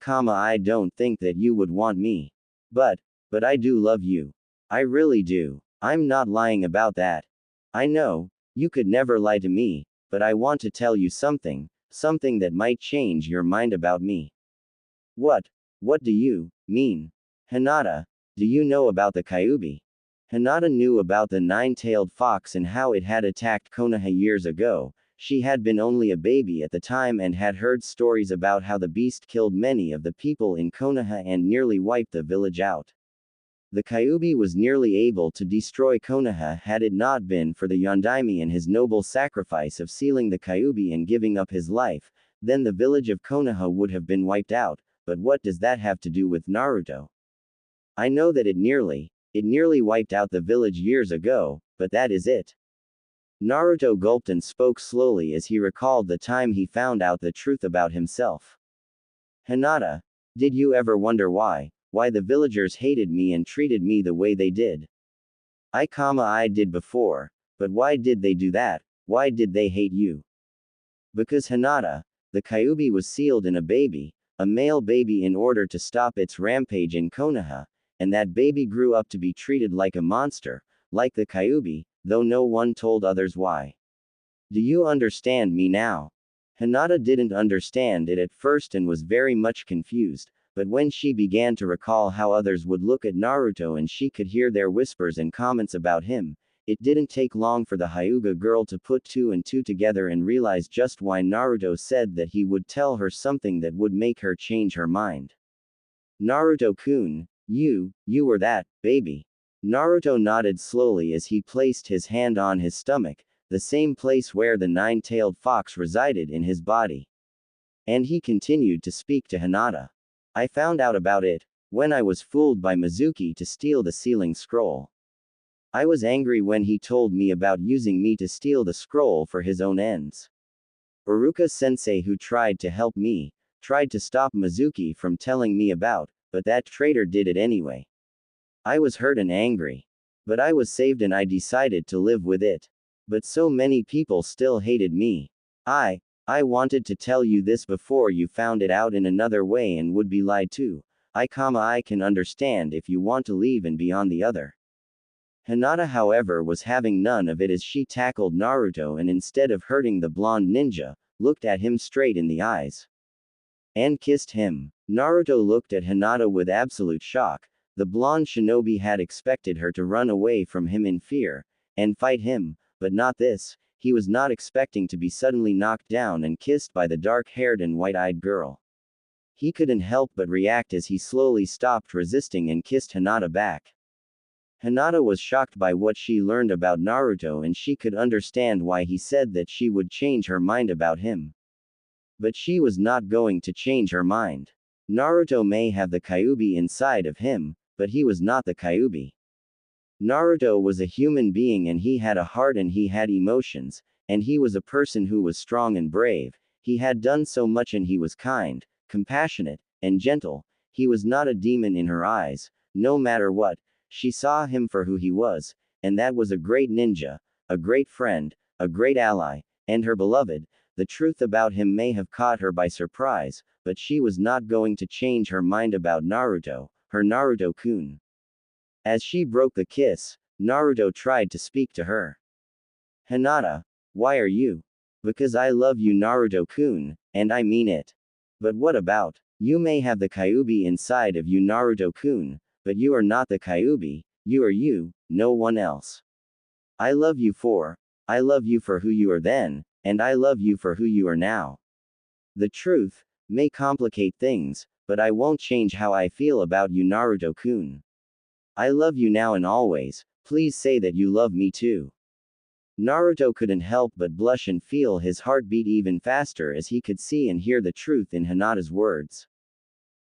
[SPEAKER 1] don't think that you would want me. But I do love you. I really do. I'm not lying about that. I know, you could never lie to me, but I want to tell you something that might change your mind about me. What do you mean? Hinata, do you know about the Kyuubi? Hinata knew about the nine-tailed fox and how it had attacked Konoha years ago. She had been only a baby at the time and had heard stories about how the beast killed many of the people in Konoha and nearly wiped the village out. The Kyuubi was nearly able to destroy Konoha had it not been for the Yondaime and his noble sacrifice of sealing the Kyuubi and giving up his life. Then the village of Konoha would have been wiped out, but what does that have to do with Naruto? I know that it nearly wiped out the village years ago, but that is it. Naruto gulped and spoke slowly as he recalled the time he found out the truth about himself. Hinata, did you ever wonder why the villagers hated me and treated me the way they did? I did before, but why did they do that? Why did they hate you? Because Hinata, the Kyuubi was sealed in a male baby in order to stop its rampage in Konoha, and that baby grew up to be treated like a monster, like the Kyuubi, though no one told others why. Do you understand me now? Hinata didn't understand it at first and was very much confused, but when she began to recall how others would look at Naruto and she could hear their whispers and comments about him, it didn't take long for the Hyuga girl to put two and two together and realize just why Naruto said that he would tell her something that would make her change her mind. Naruto-kun, you were that baby. Naruto nodded slowly as he placed his hand on his stomach, the same place where the nine-tailed fox resided in his body. And he continued to speak to Hinata. I found out about it when I was fooled by Mizuki to steal the sealing scroll. I was angry when he told me about using me to steal the scroll for his own ends. Uruka-sensei, who tried to help me, tried to stop Mizuki from telling me about, but that traitor did it anyway. I was hurt and angry. But I was saved and I decided to live with it. But so many people still hated me. I wanted to tell you this before you found it out in another way and would be lied to. I can understand if you want to leave and be on the other. Hinata, however, was having none of it as she tackled Naruto and instead of hurting the blonde ninja, looked at him straight in the eyes. And kissed him. Naruto looked at Hinata with absolute shock. The blonde shinobi had expected her to run away from him in fear, and fight him, but not this. He was not expecting to be suddenly knocked down and kissed by the dark-haired and white-eyed girl. He couldn't help but react as he slowly stopped resisting and kissed Hinata back. Hinata was shocked by what she learned about Naruto and she could understand why he said that she would change her mind about him. But she was not going to change her mind. Naruto may have the Kyuubi inside of him, but he was not the Kyuubi. Naruto was a human being and he had a heart and he had emotions, and he was a person who was strong and brave. He had done so much and he was kind, compassionate, and gentle. He was not a demon in her eyes. No matter what, she saw him for who he was, and that was a great ninja, a great friend, a great ally, and her beloved. The truth about him may have caught her by surprise, but she was not going to change her mind about Naruto, her Naruto-kun. As she broke the kiss, Naruto tried to speak to her. Hinata, why are you? Because I love you, Naruto-kun, and I mean it. But what about? You may have the Kyuubi inside of you, Naruto-kun, but you are not the Kyuubi. You are you, no one else. I love you for who you are then, and I love you for who you are now. The truth may complicate things, but I won't change how I feel about you, Naruto-kun. I love you now and always. Please say that you love me too. Naruto couldn't help but blush and feel his heart beat even faster as he could see and hear the truth in Hinata's words.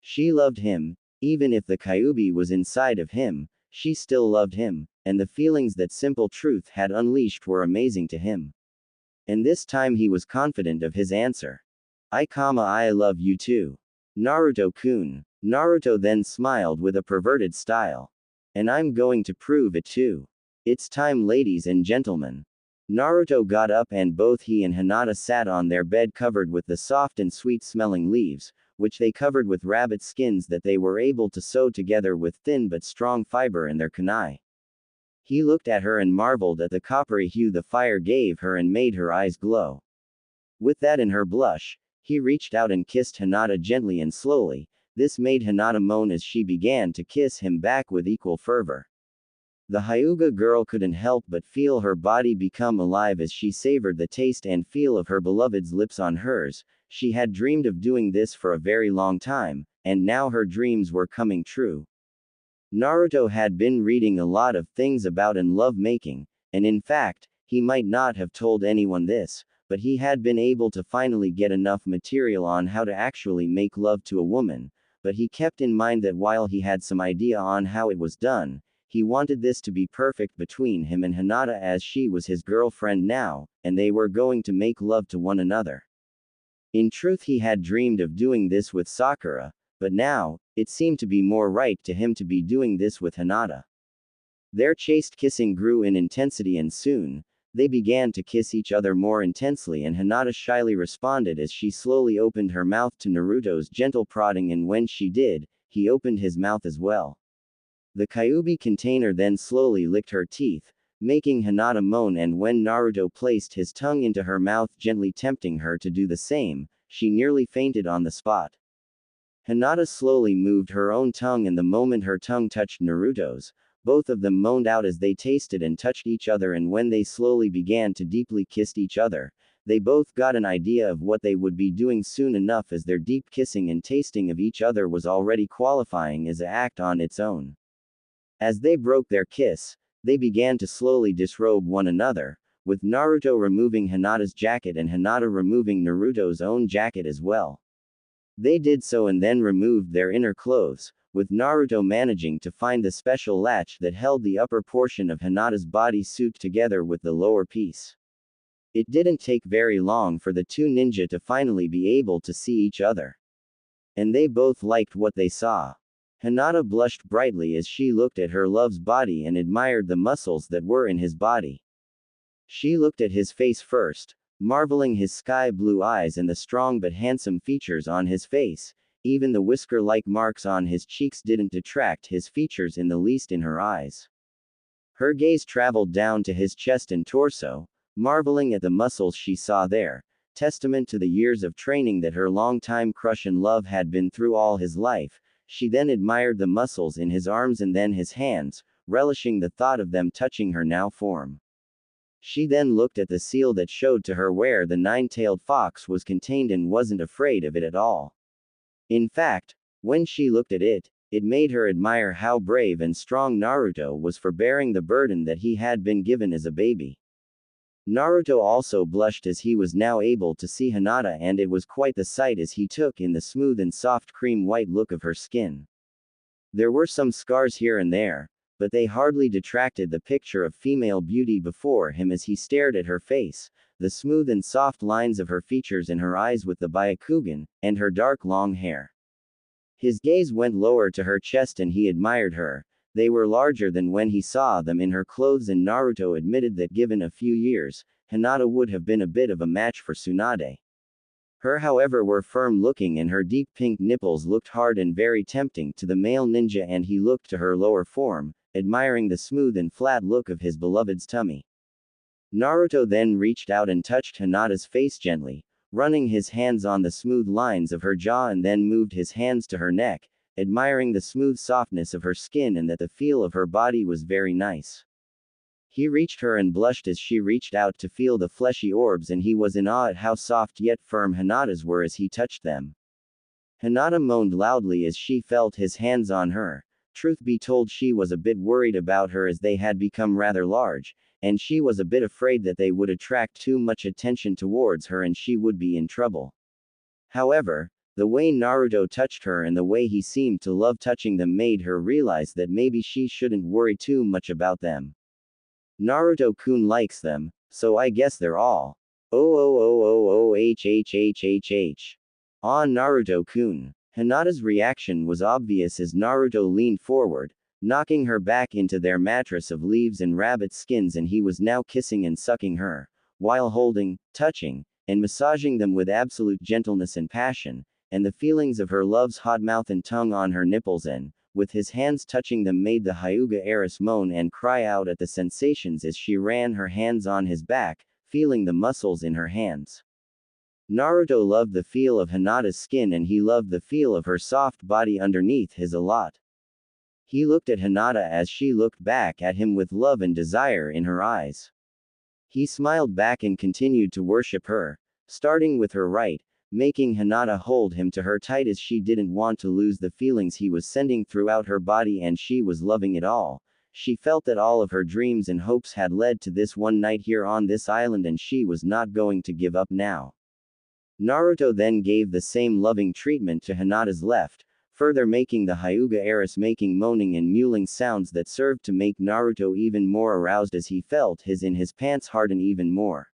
[SPEAKER 1] She loved him, even if the Kyuubi was inside of him, she still loved him, and the feelings that simple truth had unleashed were amazing to him. And this time he was confident of his answer. I love you too. Naruto-kun. Naruto then smiled with a perverted style. And I'm going to prove it too. It's time, ladies and gentlemen. Naruto got up and both he and Hinata sat on their bed covered with the soft and sweet-smelling leaves, which they covered with rabbit skins that they were able to sew together with thin but strong fiber in their kunai. He looked at her and marveled at the coppery hue the fire gave her and made her eyes glow. With that in her blush, he reached out and kissed Hinata gently and slowly. This made Hinata moan as she began to kiss him back with equal fervor. The Hyuga girl couldn't help but feel her body become alive as she savored the taste and feel of her beloved's lips on hers. She had dreamed of doing this for a very long time, and now her dreams were coming true. Naruto had been reading a lot of things about love-making, and in fact, he might not have told anyone this, but he had been able to finally get enough material on how to actually make love to a woman, but he kept in mind that while he had some idea on how it was done, he wanted this to be perfect between him and Hinata as she was his girlfriend now, and they were going to make love to one another. In truth, he had dreamed of doing this with Sakura, but now, it seemed to be more right to him to be doing this with Hinata. Their chaste kissing grew in intensity and soon, they began to kiss each other more intensely and Hinata shyly responded as she slowly opened her mouth to Naruto's gentle prodding and when she did, he opened his mouth as well. The Kyuubi container then slowly licked her teeth, making Hinata moan and when Naruto placed his tongue into her mouth gently tempting her to do the same, she nearly fainted on the spot. Hinata slowly moved her own tongue and the moment her tongue touched Naruto's, both of them moaned out as they tasted and touched each other and when they slowly began to deeply kiss each other, they both got an idea of what they would be doing soon enough as their deep kissing and tasting of each other was already qualifying as an act on its own. As they broke their kiss, they began to slowly disrobe one another, with Naruto removing Hinata's jacket and Hinata removing Naruto's own jacket as well. They did so and then removed their inner clothes, with Naruto managing to find the special latch that held the upper portion of Hinata's body suit together with the lower piece. It didn't take very long for the two ninja to finally be able to see each other. And they both liked what they saw. Hinata blushed brightly as she looked at her love's body and admired the muscles that were in his body. She looked at his face first, marveling his sky blue eyes and the strong but handsome features on his face. Even the whisker-like marks on his cheeks didn't detract his features in the least in her eyes. Her gaze traveled down to his chest and torso, marveling at the muscles she saw there, testament to the years of training that her long-time crush and love had been through all his life. She then admired the muscles in his arms and then his hands, relishing the thought of them touching her now form. She then looked at the seal that showed to her where the nine-tailed fox was contained and wasn't afraid of it at all. In fact, when she looked at it, it made her admire how brave and strong Naruto was for bearing the burden that he had been given as a baby. Naruto also blushed as he was now able to see Hinata and it was quite the sight as he took in the smooth and soft cream white look of her skin. There were some scars here and there, but they hardly detracted the picture of female beauty before him as he stared at her face, the smooth and soft lines of her features and her eyes with the Byakugan, and her dark long hair. His gaze went lower to her chest and he admired her. They were larger than when he saw them in her clothes and Naruto admitted that given a few years, Hinata would have been a bit of a match for Tsunade. Her however were firm looking and her deep pink nipples looked hard and very tempting to the male ninja and he looked to her lower form, admiring the smooth and flat look of his beloved's tummy. Naruto then reached out and touched Hinata's face gently, running his hands on the smooth lines of her jaw and then moved his hands to her neck, admiring the smooth softness of her skin and that the feel of her body was very nice. He reached her and blushed as she reached out to feel the fleshy orbs and he was in awe at how soft yet firm Hinata's were as he touched them. Hinata moaned loudly as she felt his hands on her. Truth be told, she was a bit worried about her as they had become rather large, and she was a bit afraid that they would attract too much attention towards her and she would be in trouble. However, the way Naruto touched her and the way he seemed to love touching them made her realize that maybe she shouldn't worry too much about them. Naruto-kun likes them, so I guess they're all. Oh. Ah, Naruto-kun. Hinata's reaction was obvious as Naruto leaned forward, knocking her back into their mattress of leaves and rabbit skins and he was now kissing and sucking her, while holding, touching, and massaging them with absolute gentleness and passion, and the feelings of her love's hot mouth and tongue on her nipples and, with his hands touching them made the Hyuga heiress moan and cry out at the sensations as she ran her hands on his back, feeling the muscles in her hands. Naruto loved the feel of Hinata's skin and he loved the feel of her soft body underneath his a lot. He looked at Hinata as she looked back at him with love and desire in her eyes. He smiled back and continued to worship her, starting with her right, making Hinata hold him to her tight as she didn't want to lose the feelings he was sending throughout her body and she was loving it all. She felt that all of her dreams and hopes had led to this one night here on this island and she was not going to give up now. Naruto then gave the same loving treatment to Hinata's left, further making the Hyuga heiress making moaning and mewling sounds that served to make Naruto even more aroused as he felt his in his pants harden even more.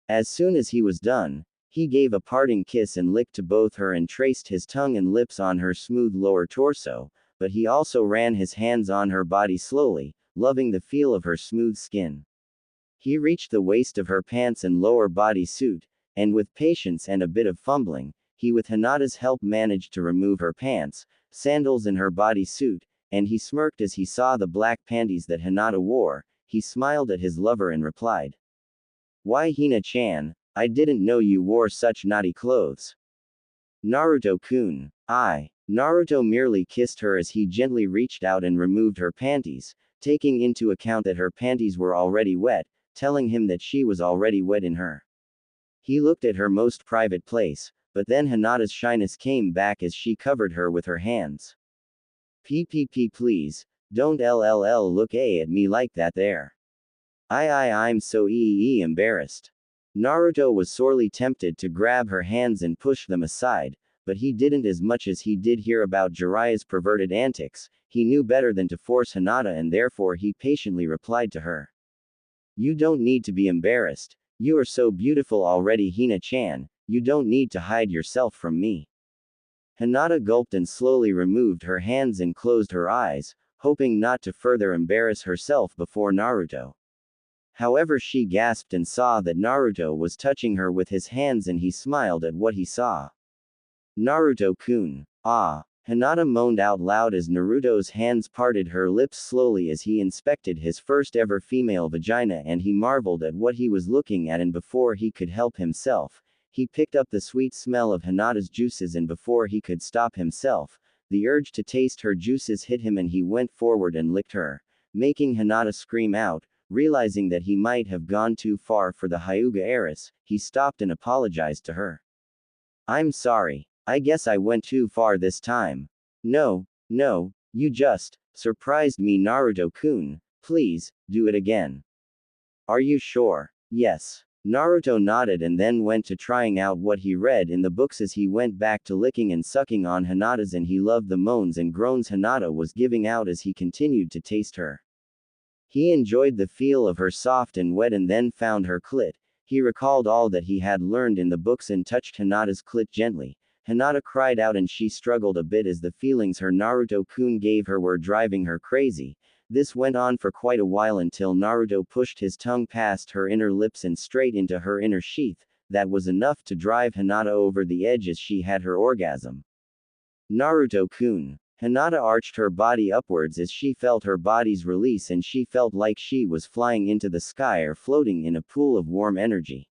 [SPEAKER 1] As soon as he was done, he gave a parting kiss and licked to both her and traced his tongue and lips on her smooth lower torso, but he also ran his hands on her body slowly, loving the feel of her smooth skin. He reached the waist of her pants and lower body suit, and with patience and a bit of fumbling, he with Hinata's help managed to remove her pants, sandals and her body suit, and he smirked as he saw the black panties that Hinata wore. He smiled at his lover and replied, "Why, Hina-chan, I didn't know you wore such naughty clothes." "Naruto-kun, Naruto merely kissed her as he gently reached out and removed her panties, taking into account that her panties were already wet, telling him that she was already wet in her. He looked at her most private place, but then Hinata's shyness came back as she covered her with her hands. "PPP please, don't look at me like that there. I'm so embarrassed." Naruto was sorely tempted to grab her hands and push them aside, but he didn't. As much as he did hear about Jiraiya's perverted antics, he knew better than to force Hinata, and therefore he patiently replied to her. "You don't need to be embarrassed. You are so beautiful already, Hina-chan, you don't need to hide yourself from me." Hinata gulped and slowly removed her hands and closed her eyes, hoping not to further embarrass herself before Naruto. However, she gasped and saw that Naruto was touching her with his hands, and he smiled at what he saw. "Naruto-kun, Hinata moaned out loud as Naruto's hands parted her lips slowly as he inspected his first ever female vagina, and he marveled at what he was looking at, and before he could help himself, he picked up the sweet smell of Hinata's juices, and before he could stop himself, the urge to taste her juices hit him and he went forward and licked her, making Hinata scream out. Realizing that he might have gone too far for the Hyuga heiress, he stopped and apologized to her. "I'm sorry. I guess I went too far this time." No, you just surprised me, Naruto-kun. Please, do it again." "Are you sure?" "Yes." Naruto nodded and then went to trying out what he read in the books as he went back to licking and sucking on Hinata's, and he loved the moans and groans Hinata was giving out as he continued to taste her. He enjoyed the feel of her soft and wet and then found her clit. He recalled all that he had learned in the books and touched Hinata's clit gently. Hinata cried out and she struggled a bit as the feelings her Naruto-kun gave her were driving her crazy. This went on for quite a while until Naruto pushed his tongue past her inner lips and straight into her inner sheath. That was enough to drive Hinata over the edge as she had her orgasm. "Naruto-kun." Hinata arched her body upwards as she felt her body's release, and she felt like she was flying into the sky or floating in a pool of warm energy.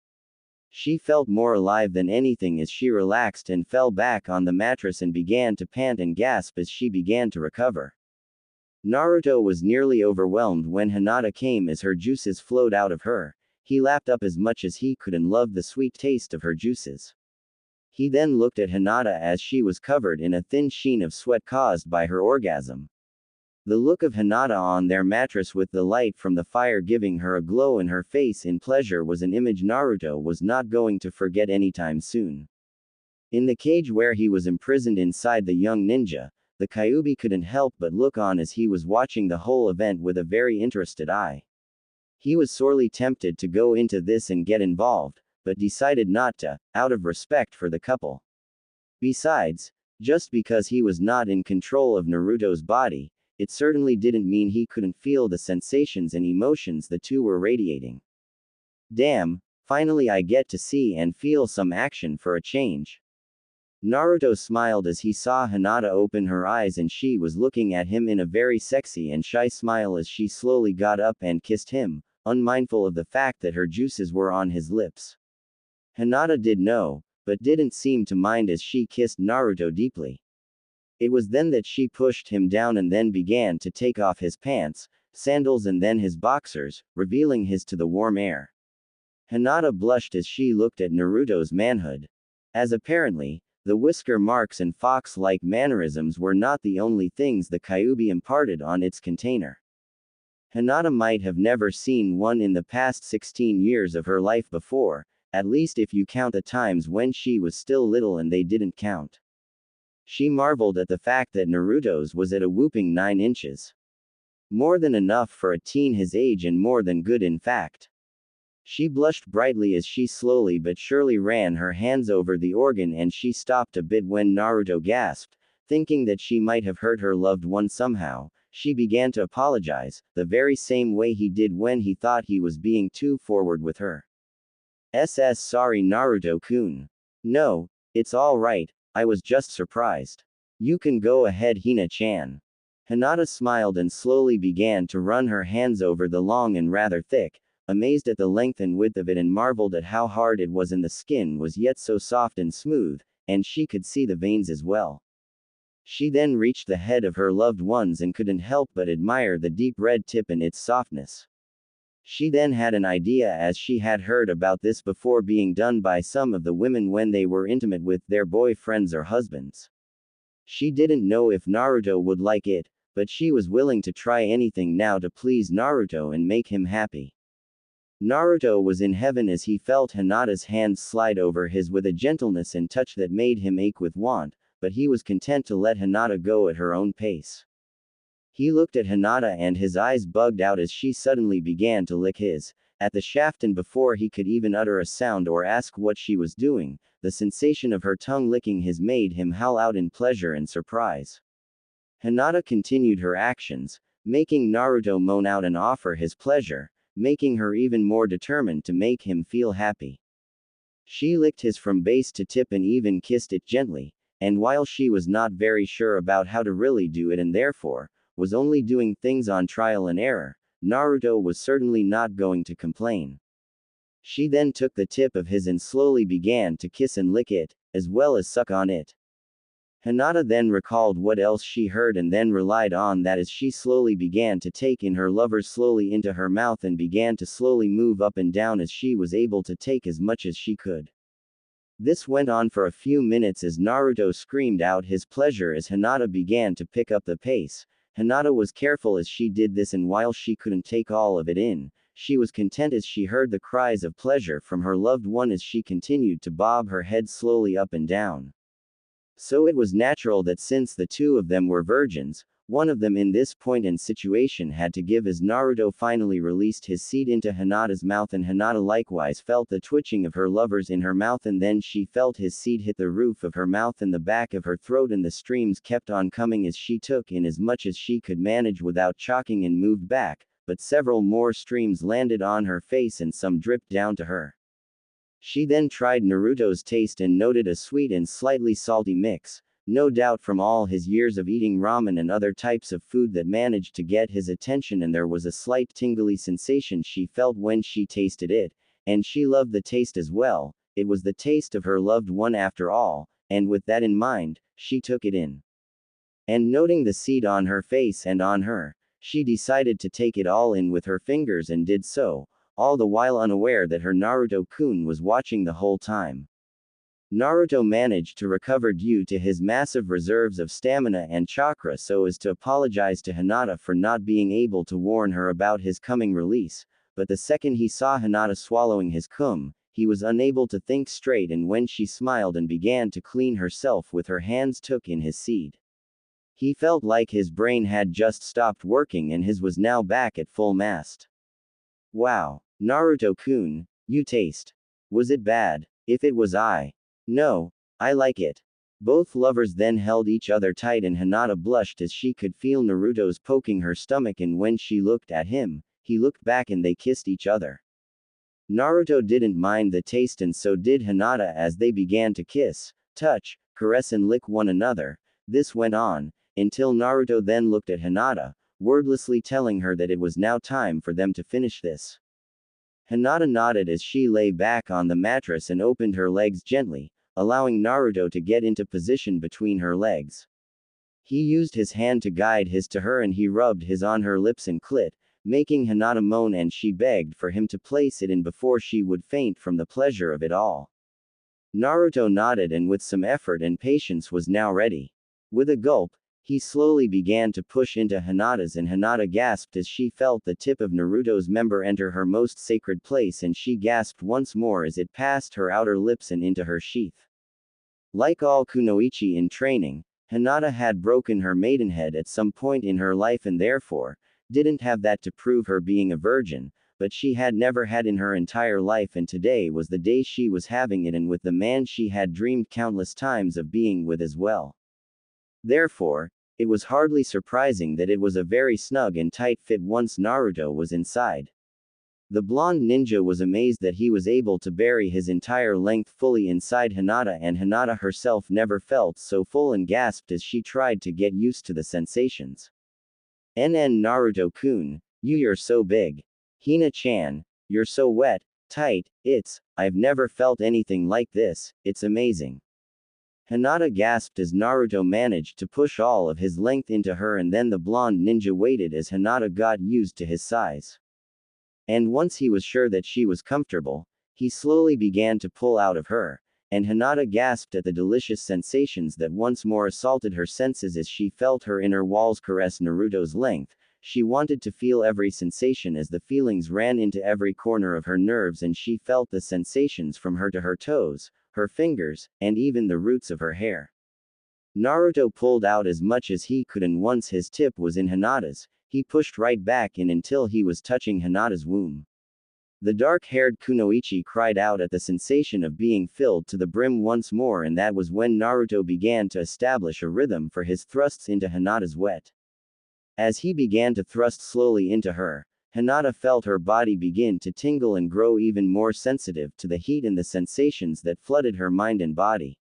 [SPEAKER 1] She felt more alive than anything as she relaxed and fell back on the mattress and began to pant and gasp as she began to recover. Naruto was nearly overwhelmed when Hinata came as her juices flowed out of her. He lapped up as much as he could and loved the sweet taste of her juices. He then looked at Hinata as she was covered in a thin sheen of sweat caused by her orgasm. The look of Hinata on their mattress with the light from the fire giving her a glow in her face in pleasure was an image Naruto was not going to forget anytime soon. In the cage where he was imprisoned inside the young ninja, the Kyuubi couldn't help but look on as he was watching the whole event with a very interested eye. He was sorely tempted to go into this and get involved, but decided not to, out of respect for the couple. Besides, just because he was not in control of Naruto's body, it certainly didn't mean he couldn't feel the sensations and emotions the two were radiating. "Damn, finally I get to see and feel some action for a change." Naruto smiled as he saw Hinata open her eyes, and she was looking at him in a very sexy and shy smile as she slowly got up and kissed him, unmindful of the fact that her juices were on his lips. Hinata did know, but didn't seem to mind as she kissed Naruto deeply. It was then that she pushed him down and then began to take off his pants, sandals and then his boxers, revealing his to the warm air. Hinata blushed as she looked at Naruto's manhood. As apparently, the whisker marks and fox-like mannerisms were not the only things the Kyuubi imparted on its container. Hinata might have never seen one in the past 16 years of her life before, at least if you count the times when she was still little and they didn't count. She marveled at the fact that Naruto's was at a whooping 9 inches. More than enough for a teen his age and more than good in fact. She blushed brightly as she slowly but surely ran her hands over the organ, and she stopped a bit when Naruto gasped, thinking that she might have hurt her loved one somehow. She began to apologize, the very same way he did when he thought he was being too forward with her. Sorry Naruto-kun. No, it's all right, I was just surprised. You can go ahead Hina-chan. Hinata smiled and slowly began to run her hands over the long and rather thick, amazed at the length and width of it and marveled at how hard it was, and the skin was yet so soft and smooth, and she could see the veins as well. She then reached the head of her loved ones and couldn't help but admire the deep red tip and its softness. She then had an idea, as she had heard about this before being done by some of the women when they were intimate with their boyfriends or husbands. She didn't know if Naruto would like it, but she was willing to try anything now to please Naruto and make him happy. Naruto was in heaven as he felt Hinata's hands slide over his with a gentleness and touch that made him ache with want, but he was content to let Hinata go at her own pace. He looked at Hinata and his eyes bugged out as she suddenly began to lick his, at the shaft, and before he could even utter a sound or ask what she was doing, the sensation of her tongue licking his made him howl out in pleasure and surprise. Hinata continued her actions, making Naruto moan out and offer his pleasure, making her even more determined to make him feel happy. She licked his from base to tip and even kissed it gently, and while she was not very sure about how to really do it and therefore was only doing things on trial and error, Naruto was certainly not going to complain. She then took the tip of his and slowly began to kiss and lick it, as well as suck on it. Hinata then recalled what else she heard and then relied on that as she slowly began to take in her lover slowly into her mouth and began to slowly move up and down as she was able to take as much as she could. This went on for a few minutes as Naruto screamed out his pleasure as Hinata began to pick up the pace. Hinata was careful as she did this, and while she couldn't take all of it in, she was content as she heard the cries of pleasure from her loved one as she continued to bob her head slowly up and down. So it was natural that since the two of them were virgins, one of them in this point and situation had to give as Naruto finally released his seed into Hinata's mouth, and Hinata likewise felt the twitching of her lovers in her mouth, and then she felt his seed hit the roof of her mouth and the back of her throat, and the streams kept on coming as she took in as much as she could manage without choking and moved back, but several more streams landed on her face and some dripped down to her. She then tried Naruto's taste and noted a sweet and slightly salty mix, no doubt from all his years of eating ramen and other types of food that managed to get his attention, and there was a slight tingly sensation she felt when she tasted it, and she loved the taste as well. It was the taste of her loved one after all, and with that in mind, she took it in. And noting the seed on her face and on her, she decided to take it all in with her fingers and did so, all the while unaware that her Naruto-kun was watching the whole time. Naruto managed to recover due to his massive reserves of stamina and chakra so as to apologize to Hinata for not being able to warn her about his coming release, but the second he saw Hinata swallowing his cum, he was unable to think straight, and when she smiled and began to clean herself with her hands took in his seed. He felt like his brain had just stopped working and his was now back at full mast. Wow. Naruto-kun, you taste. Was it bad? If it was No. I like it. Both lovers then held each other tight and Hinata blushed as she could feel Naruto's poking her stomach, and when she looked at him, he looked back and they kissed each other. Naruto didn't mind the taste and so did Hinata as they began to kiss, touch, caress and lick one another. This went on, until Naruto then looked at Hinata, wordlessly telling her that it was now time for them to finish this. Hinata nodded as she lay back on the mattress and opened her legs gently, allowing Naruto to get into position between her legs. He used his hand to guide his to her and he rubbed his on her lips and clit, making Hinata moan, and she begged for him to place it in before she would faint from the pleasure of it all. Naruto nodded and with some effort and patience was now ready. With a gulp, he slowly began to push into Hinata's, and Hinata gasped as she felt the tip of Naruto's member enter her most sacred place, and she gasped once more as it passed her outer lips and into her sheath. Like all kunoichi in training, Hinata had broken her maidenhead at some point in her life and therefore, didn't have that to prove her being a virgin, but she had never had in her entire life, and today was the day she was having it, and with the man she had dreamed countless times of being with as well. Therefore, it was hardly surprising that it was a very snug and tight fit once Naruto was inside. The blonde ninja was amazed that he was able to bury his entire length fully inside Hinata, and Hinata herself never felt so full and gasped as she tried to get used to the sensations. NN Naruto-kun, you're so big. Hina-chan, you're so wet, tight, I've never felt anything like this, it's amazing. Hinata gasped as Naruto managed to push all of his length into her, and then the blonde ninja waited as Hinata got used to his size. And once he was sure that she was comfortable, he slowly began to pull out of her, and Hinata gasped at the delicious sensations that once more assaulted her senses as she felt her inner walls caress Naruto's length. She wanted to feel every sensation as the feelings ran into every corner of her nerves, and she felt the sensations from her to her toes, her fingers, and even the roots of her hair. Naruto pulled out as much as he could, and once his tip was in Hinata's, he pushed right back in until he was touching Hinata's womb. The dark-haired Kunoichi cried out at the sensation of being filled to the brim once more, and that was when Naruto began to establish a rhythm for his thrusts into Hinata's wet. As he began to thrust slowly into her, Hinata felt her body begin to tingle and grow even more sensitive to the heat and the sensations that flooded her mind and body.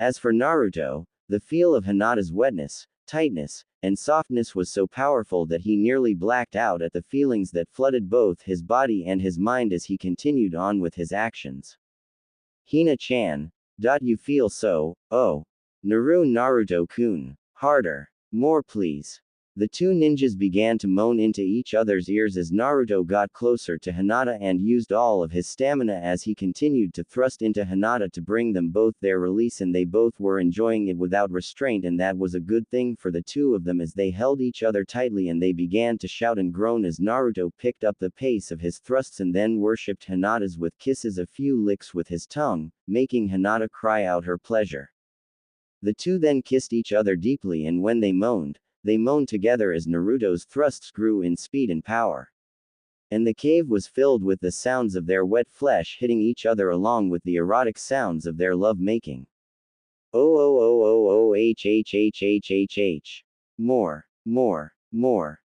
[SPEAKER 1] As for Naruto, the feel of Hinata's wetness, tightness, and softness was so powerful that he nearly blacked out at the feelings that flooded both his body and his mind as he continued on with his actions. Hina-chan, you feel so, oh. Naruto-kun. Harder. More please. The two ninjas began to moan into each other's ears as Naruto got closer to Hinata and used all of his stamina as he continued to thrust into Hinata to bring them both their release, and they both were enjoying it without restraint, and that was a good thing for the two of them as they held each other tightly and they began to shout and groan as Naruto picked up the pace of his thrusts and then worshipped Hinata's with kisses, a few licks with his tongue, making Hinata cry out her pleasure. The two then kissed each other deeply, and when they moaned together as Naruto's thrusts grew in speed and power. And the cave was filled with the sounds of their wet flesh hitting each other along with the erotic sounds of their love-making. Oh oh oh oh oh h h h h h h. More.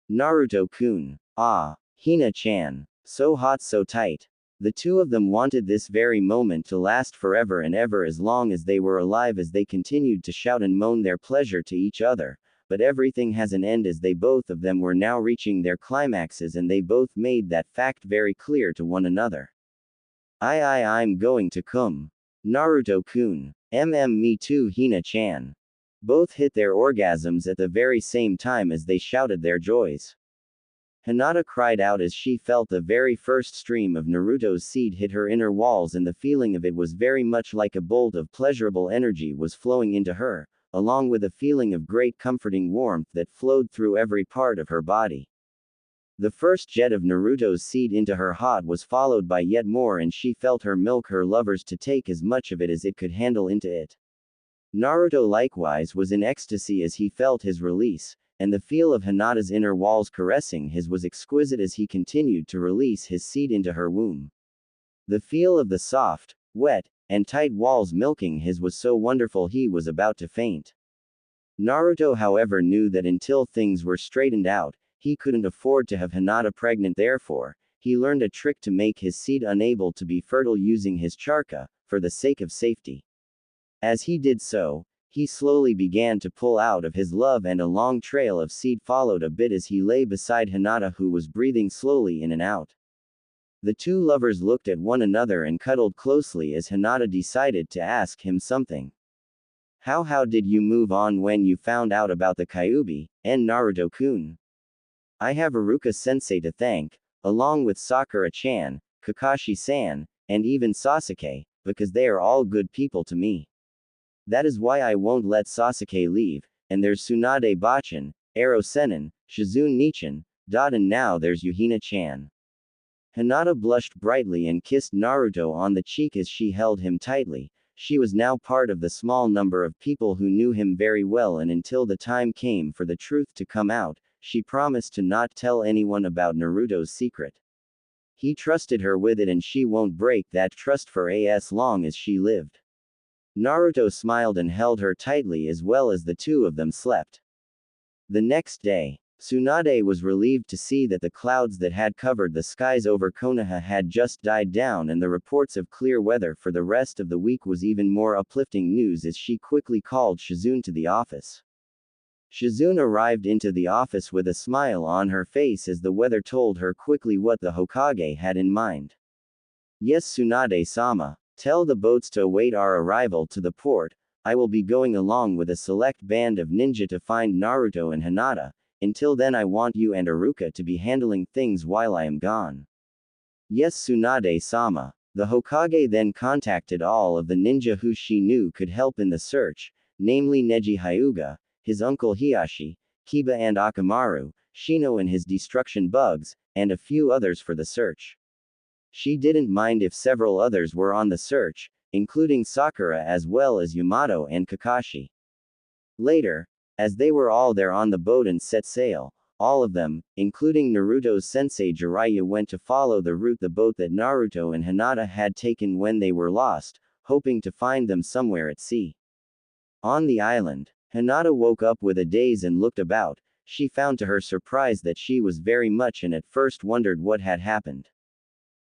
[SPEAKER 1] Naruto-kun. Ah. Hina-chan. So hot, so tight. The two of them wanted this very moment to last forever and ever, as long as they were alive, as they continued to shout and moan their pleasure to each other. But everything has an end, as they both of them were now reaching their climaxes, and they both made that fact very clear to one another. I'm going to come. Naruto-kun. Me too, Hina-chan. Both hit their orgasms at the very same time as they shouted their joys. Hinata cried out as she felt the very first stream of Naruto's seed hit her inner walls, and the feeling of it was very much like a bolt of pleasurable energy was flowing into her, along with a feeling of great comforting warmth that flowed through every part of her body. The first jet of Naruto's seed into her hot was followed by yet more, and she felt her milk her lovers to take as much of it as it could handle into it. Naruto likewise was in ecstasy as he felt his release, and the feel of Hinata's inner walls caressing his was exquisite as he continued to release his seed into her womb. The feel of the soft, wet, and tight walls milking his was so wonderful he was about to faint. Naruto, however, knew that until things were straightened out, he couldn't afford to have Hinata pregnant. Therefore, he learned a trick to make his seed unable to be fertile using his charka, for the sake of safety. As he did so, he slowly began to pull out of his love, and a long trail of seed followed a bit as he lay beside Hinata, who was breathing slowly in and out. The two lovers looked at one another and cuddled closely as Hinata decided to ask him something. How did you move on when you found out about the Kyuubi, and Naruto-kun? I have Iruka-sensei to thank, along with Sakura-chan, Kakashi-san, and even Sasuke, because they are all good people to me. That is why I won't let Sasuke leave, and there's Tsunade Bachan, Ero Sennin, Shizune Nichan, and now there's Hina-chan. Hinata blushed brightly and kissed Naruto on the cheek as she held him tightly, she was now part of the small number of people who knew him very well, and until the time came for the truth to come out, she promised to not tell anyone about Naruto's secret. He trusted her with it and she won't break that trust for as long as she lived. Naruto smiled and held her tightly as well as the two of them slept. The next day, Tsunade was relieved to see that the clouds that had covered the skies over Konoha had just died down, and the reports of clear weather for the rest of the week was even more uplifting news as she quickly called Shizune to the office. Shizune arrived into the office with a smile on her face as the weather told her quickly what the Hokage had in mind. Yes, Tsunade-sama, tell the boats to await our arrival to the port. I will be going along with a select band of ninja to find Naruto and Hinata. Until then I want you and Iruka to be handling things while I am gone. Yes, Tsunade-sama. The Hokage then contacted all of the ninja who she knew could help in the search, namely Neji Hyuga, his uncle Hiyashi, Kiba and Akamaru, Shino and his destruction bugs, and a few others for the search. She didn't mind if several others were on the search, including Sakura as well as Yamato and Kakashi. Later, as they were all there on the boat and set sail, all of them, including Naruto's sensei Jiraiya, went to follow the route the boat that Naruto and Hinata had taken when they were lost, hoping to find them somewhere at sea. On the island, Hinata woke up with a daze and looked about. She found to her surprise that she was very much and at first wondered what had happened.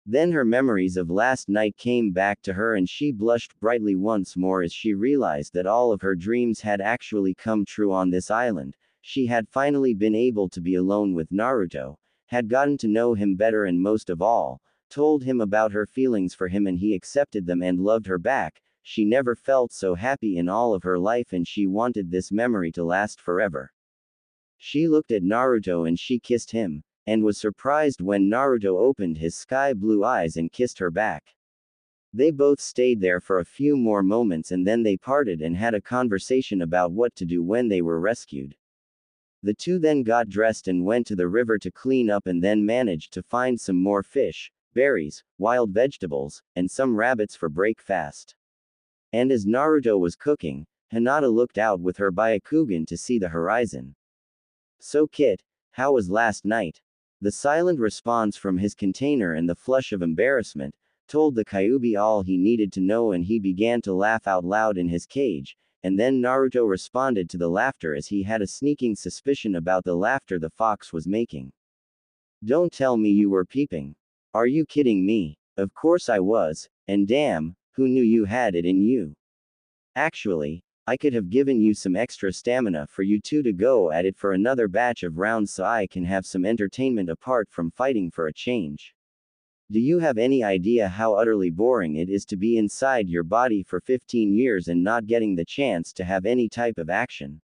[SPEAKER 1] Then her memories of last night came back to her and she blushed brightly once more as she realized that all of her dreams had actually come true on this island. She had finally been able to be alone with Naruto, had gotten to know him better and most of all, told him about her feelings for him and he accepted them and loved her back. She never felt so happy in all of her life and she wanted this memory to last forever. She looked at Naruto and she kissed him, and was surprised when Naruto opened his sky-blue eyes and kissed her back. They both stayed there for a few more moments and then they parted and had a conversation about what to do when they were rescued. The two then got dressed and went to the river to clean up and then managed to find some more fish, berries, wild vegetables, and some rabbits for breakfast. And as Naruto was cooking, Hinata looked out with her Byakugan to see the horizon. So Kit, how was last night? The silent response from his container and the flush of embarrassment told the Kyuubi all he needed to know and he began to laugh out loud in his cage, and then Naruto responded to the laughter as he had a sneaking suspicion about the laughter the fox was making. Don't tell me you were peeping. Are you kidding me? Of course I was, and damn, who knew you had it in you? Actually, I could have given you some extra stamina for you two to go at it for another batch of rounds so I can have some entertainment apart from fighting for a change. Do you have any idea how utterly boring it is to be inside your body for 15 years and not getting the chance to have any type of action?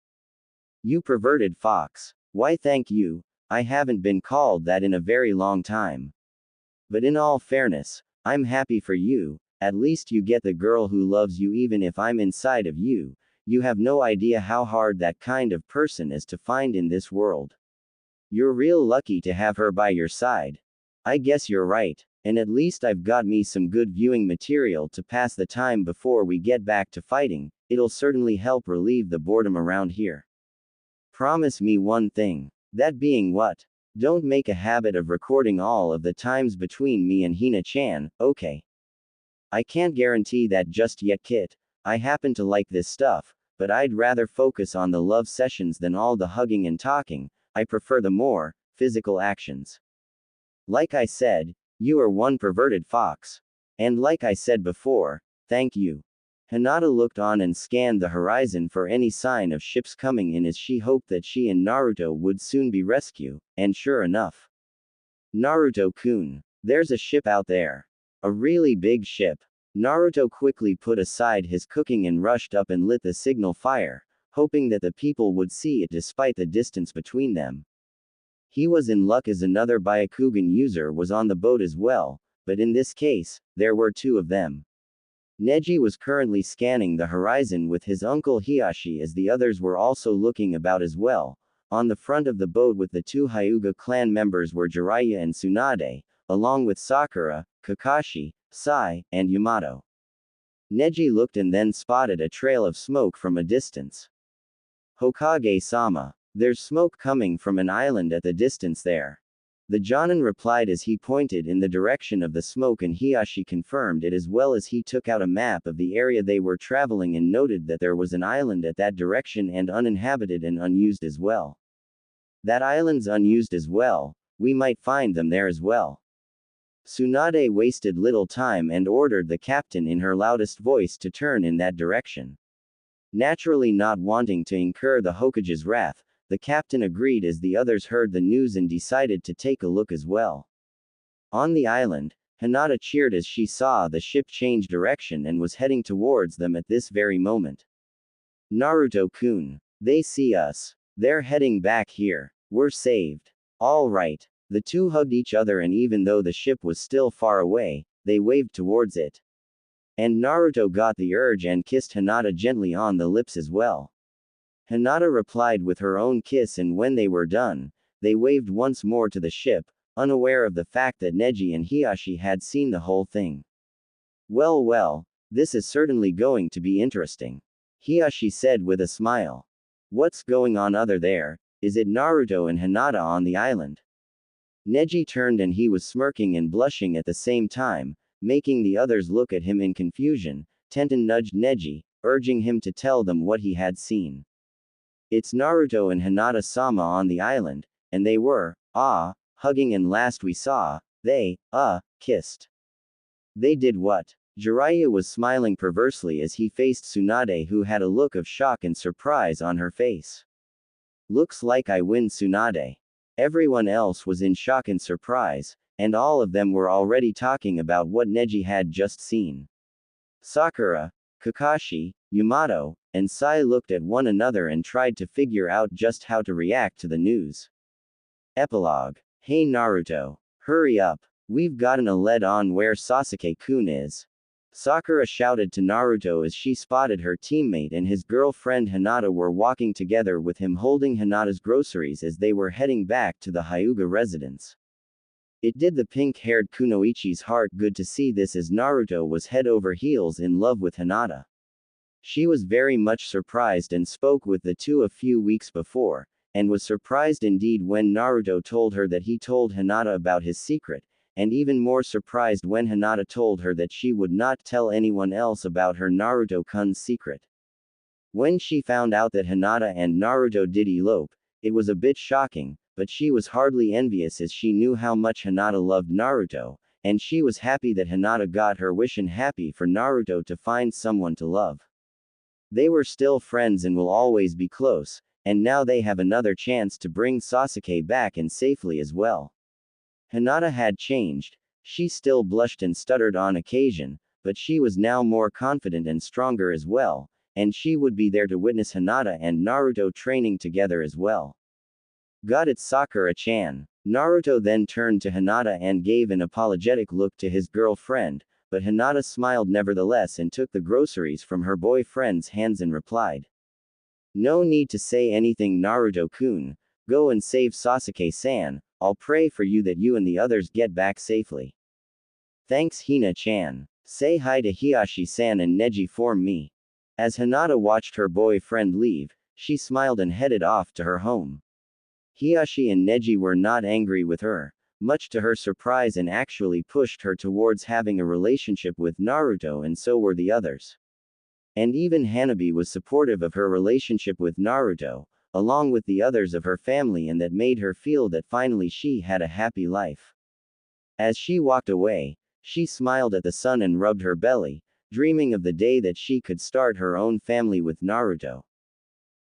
[SPEAKER 1] You perverted fox. Why thank you, I haven't been called that in a very long time. But in all fairness, I'm happy for you, at least you get the girl who loves you even if I'm inside of you. You have no idea how hard that kind of person is to find in this world. You're real lucky to have her by your side. I guess you're right, and at least I've got me some good viewing material to pass the time before we get back to fighting. It'll certainly help relieve the boredom around here. Promise me one thing. That being what? Don't make a habit of recording all of the times between me and Hina-chan, okay? I can't guarantee that just yet, Kit. I happen to like this stuff, but I'd rather focus on the love sessions than all the hugging and talking. I prefer the more physical actions. Like I said, you are one perverted fox. And like I said before, thank you. Hinata looked on and scanned the horizon for any sign of ships coming in as she hoped that she and Naruto would soon be rescued, and sure enough. Naruto-kun, there's a ship out there. A really big ship. Naruto quickly put aside his cooking and rushed up and lit the signal fire, hoping that the people would see it despite the distance between them. He was in luck as another Byakugan user was on the boat as well, but in this case, there were two of them. Neji was currently scanning the horizon with his uncle Hiyashi as the others were also looking about as well. On the front of the boat with the two Hyuga clan members were Jiraiya and Tsunade, along with Sakura, Kakashi, Sai, and Yamato. Neji looked and then spotted a trail of smoke from a distance. Hokage-sama, there's smoke coming from an island at the distance there. The Jonin replied as he pointed in the direction of the smoke, and Hiashi confirmed it as well as he took out a map of the area they were traveling and noted that there was an island at that direction and uninhabited and unused as well. That island's unused as well, we might find them there as well. Tsunade wasted little time and ordered the captain in her loudest voice to turn in that direction. Naturally not wanting to incur the Hokage's wrath, the captain agreed as the others heard the news and decided to take a look as well. On the island, Hinata cheered as she saw the ship change direction and was heading towards them at this very moment. Naruto-kun, they see us. They're heading back here. We're saved. All right. The two hugged each other, and even though the ship was still far away, they waved towards it. And Naruto got the urge and kissed Hinata gently on the lips as well. Hinata replied with her own kiss, and when they were done, they waved once more to the ship, unaware of the fact that Neji and Hiashi had seen the whole thing. Well, well, this is certainly going to be interesting, Hiashi said with a smile. What's going on other there? Is it Naruto and Hinata on the island? Neji turned and he was smirking and blushing at the same time, making the others look at him in confusion. Tenten nudged Neji, urging him to tell them what he had seen. It's Naruto and Hinata-sama on the island, and they were, hugging, and last we saw, they, kissed. They did what? Jiraiya was smiling perversely as he faced Tsunade, who had a look of shock and surprise on her face. Looks like I win, Tsunade. Everyone else was in shock and surprise, and all of them were already talking about what Neji had just seen. Sakura, Kakashi, Yamato, and Sai looked at one another and tried to figure out just how to react to the news. Epilogue. Hey Naruto, hurry up, we've gotten a lead on where Sasuke-kun is. Sakura shouted to Naruto as she spotted her teammate and his girlfriend Hinata were walking together, with him holding Hinata's groceries as they were heading back to the Hyuga residence. It did the pink-haired Kunoichi's heart good to see this, as Naruto was head over heels in love with Hinata. She was very much surprised and spoke with the two a few weeks before, and was surprised indeed when Naruto told her that he told Hinata about his secret, and even more surprised when Hinata told her that she would not tell anyone else about her Naruto-kun's secret. When she found out that Hinata and Naruto did elope, it was a bit shocking, but she was hardly envious as she knew how much Hinata loved Naruto, and she was happy that Hinata got her wish and happy for Naruto to find someone to love. They were still friends and will always be close, and now they have another chance to bring Sasuke back and safely as well. Hinata had changed. She still blushed and stuttered on occasion, but she was now more confident and stronger as well, and she would be there to witness Hinata and Naruto training together as well. Got it, Sakura-chan. Naruto then turned to Hinata and gave an apologetic look to his girlfriend, but Hinata smiled nevertheless and took the groceries from her boyfriend's hands and replied. No need to say anything, Naruto-kun. Go and save Sasuke-san. I'll pray for you that you and the others get back safely. Thanks, Hina-chan. Say hi to Hiashi-san and Neji for me. As Hinata watched her boyfriend leave, she smiled and headed off to her home. Hiashi and Neji were not angry with her, much to her surprise, and actually pushed her towards having a relationship with Naruto, and so were the others. And even Hanabi was supportive of her relationship with Naruto, along with the others of her family, and that made her feel that finally she had a happy life. As she walked away, she smiled at the sun and rubbed her belly, dreaming of the day that she could start her own family with Naruto.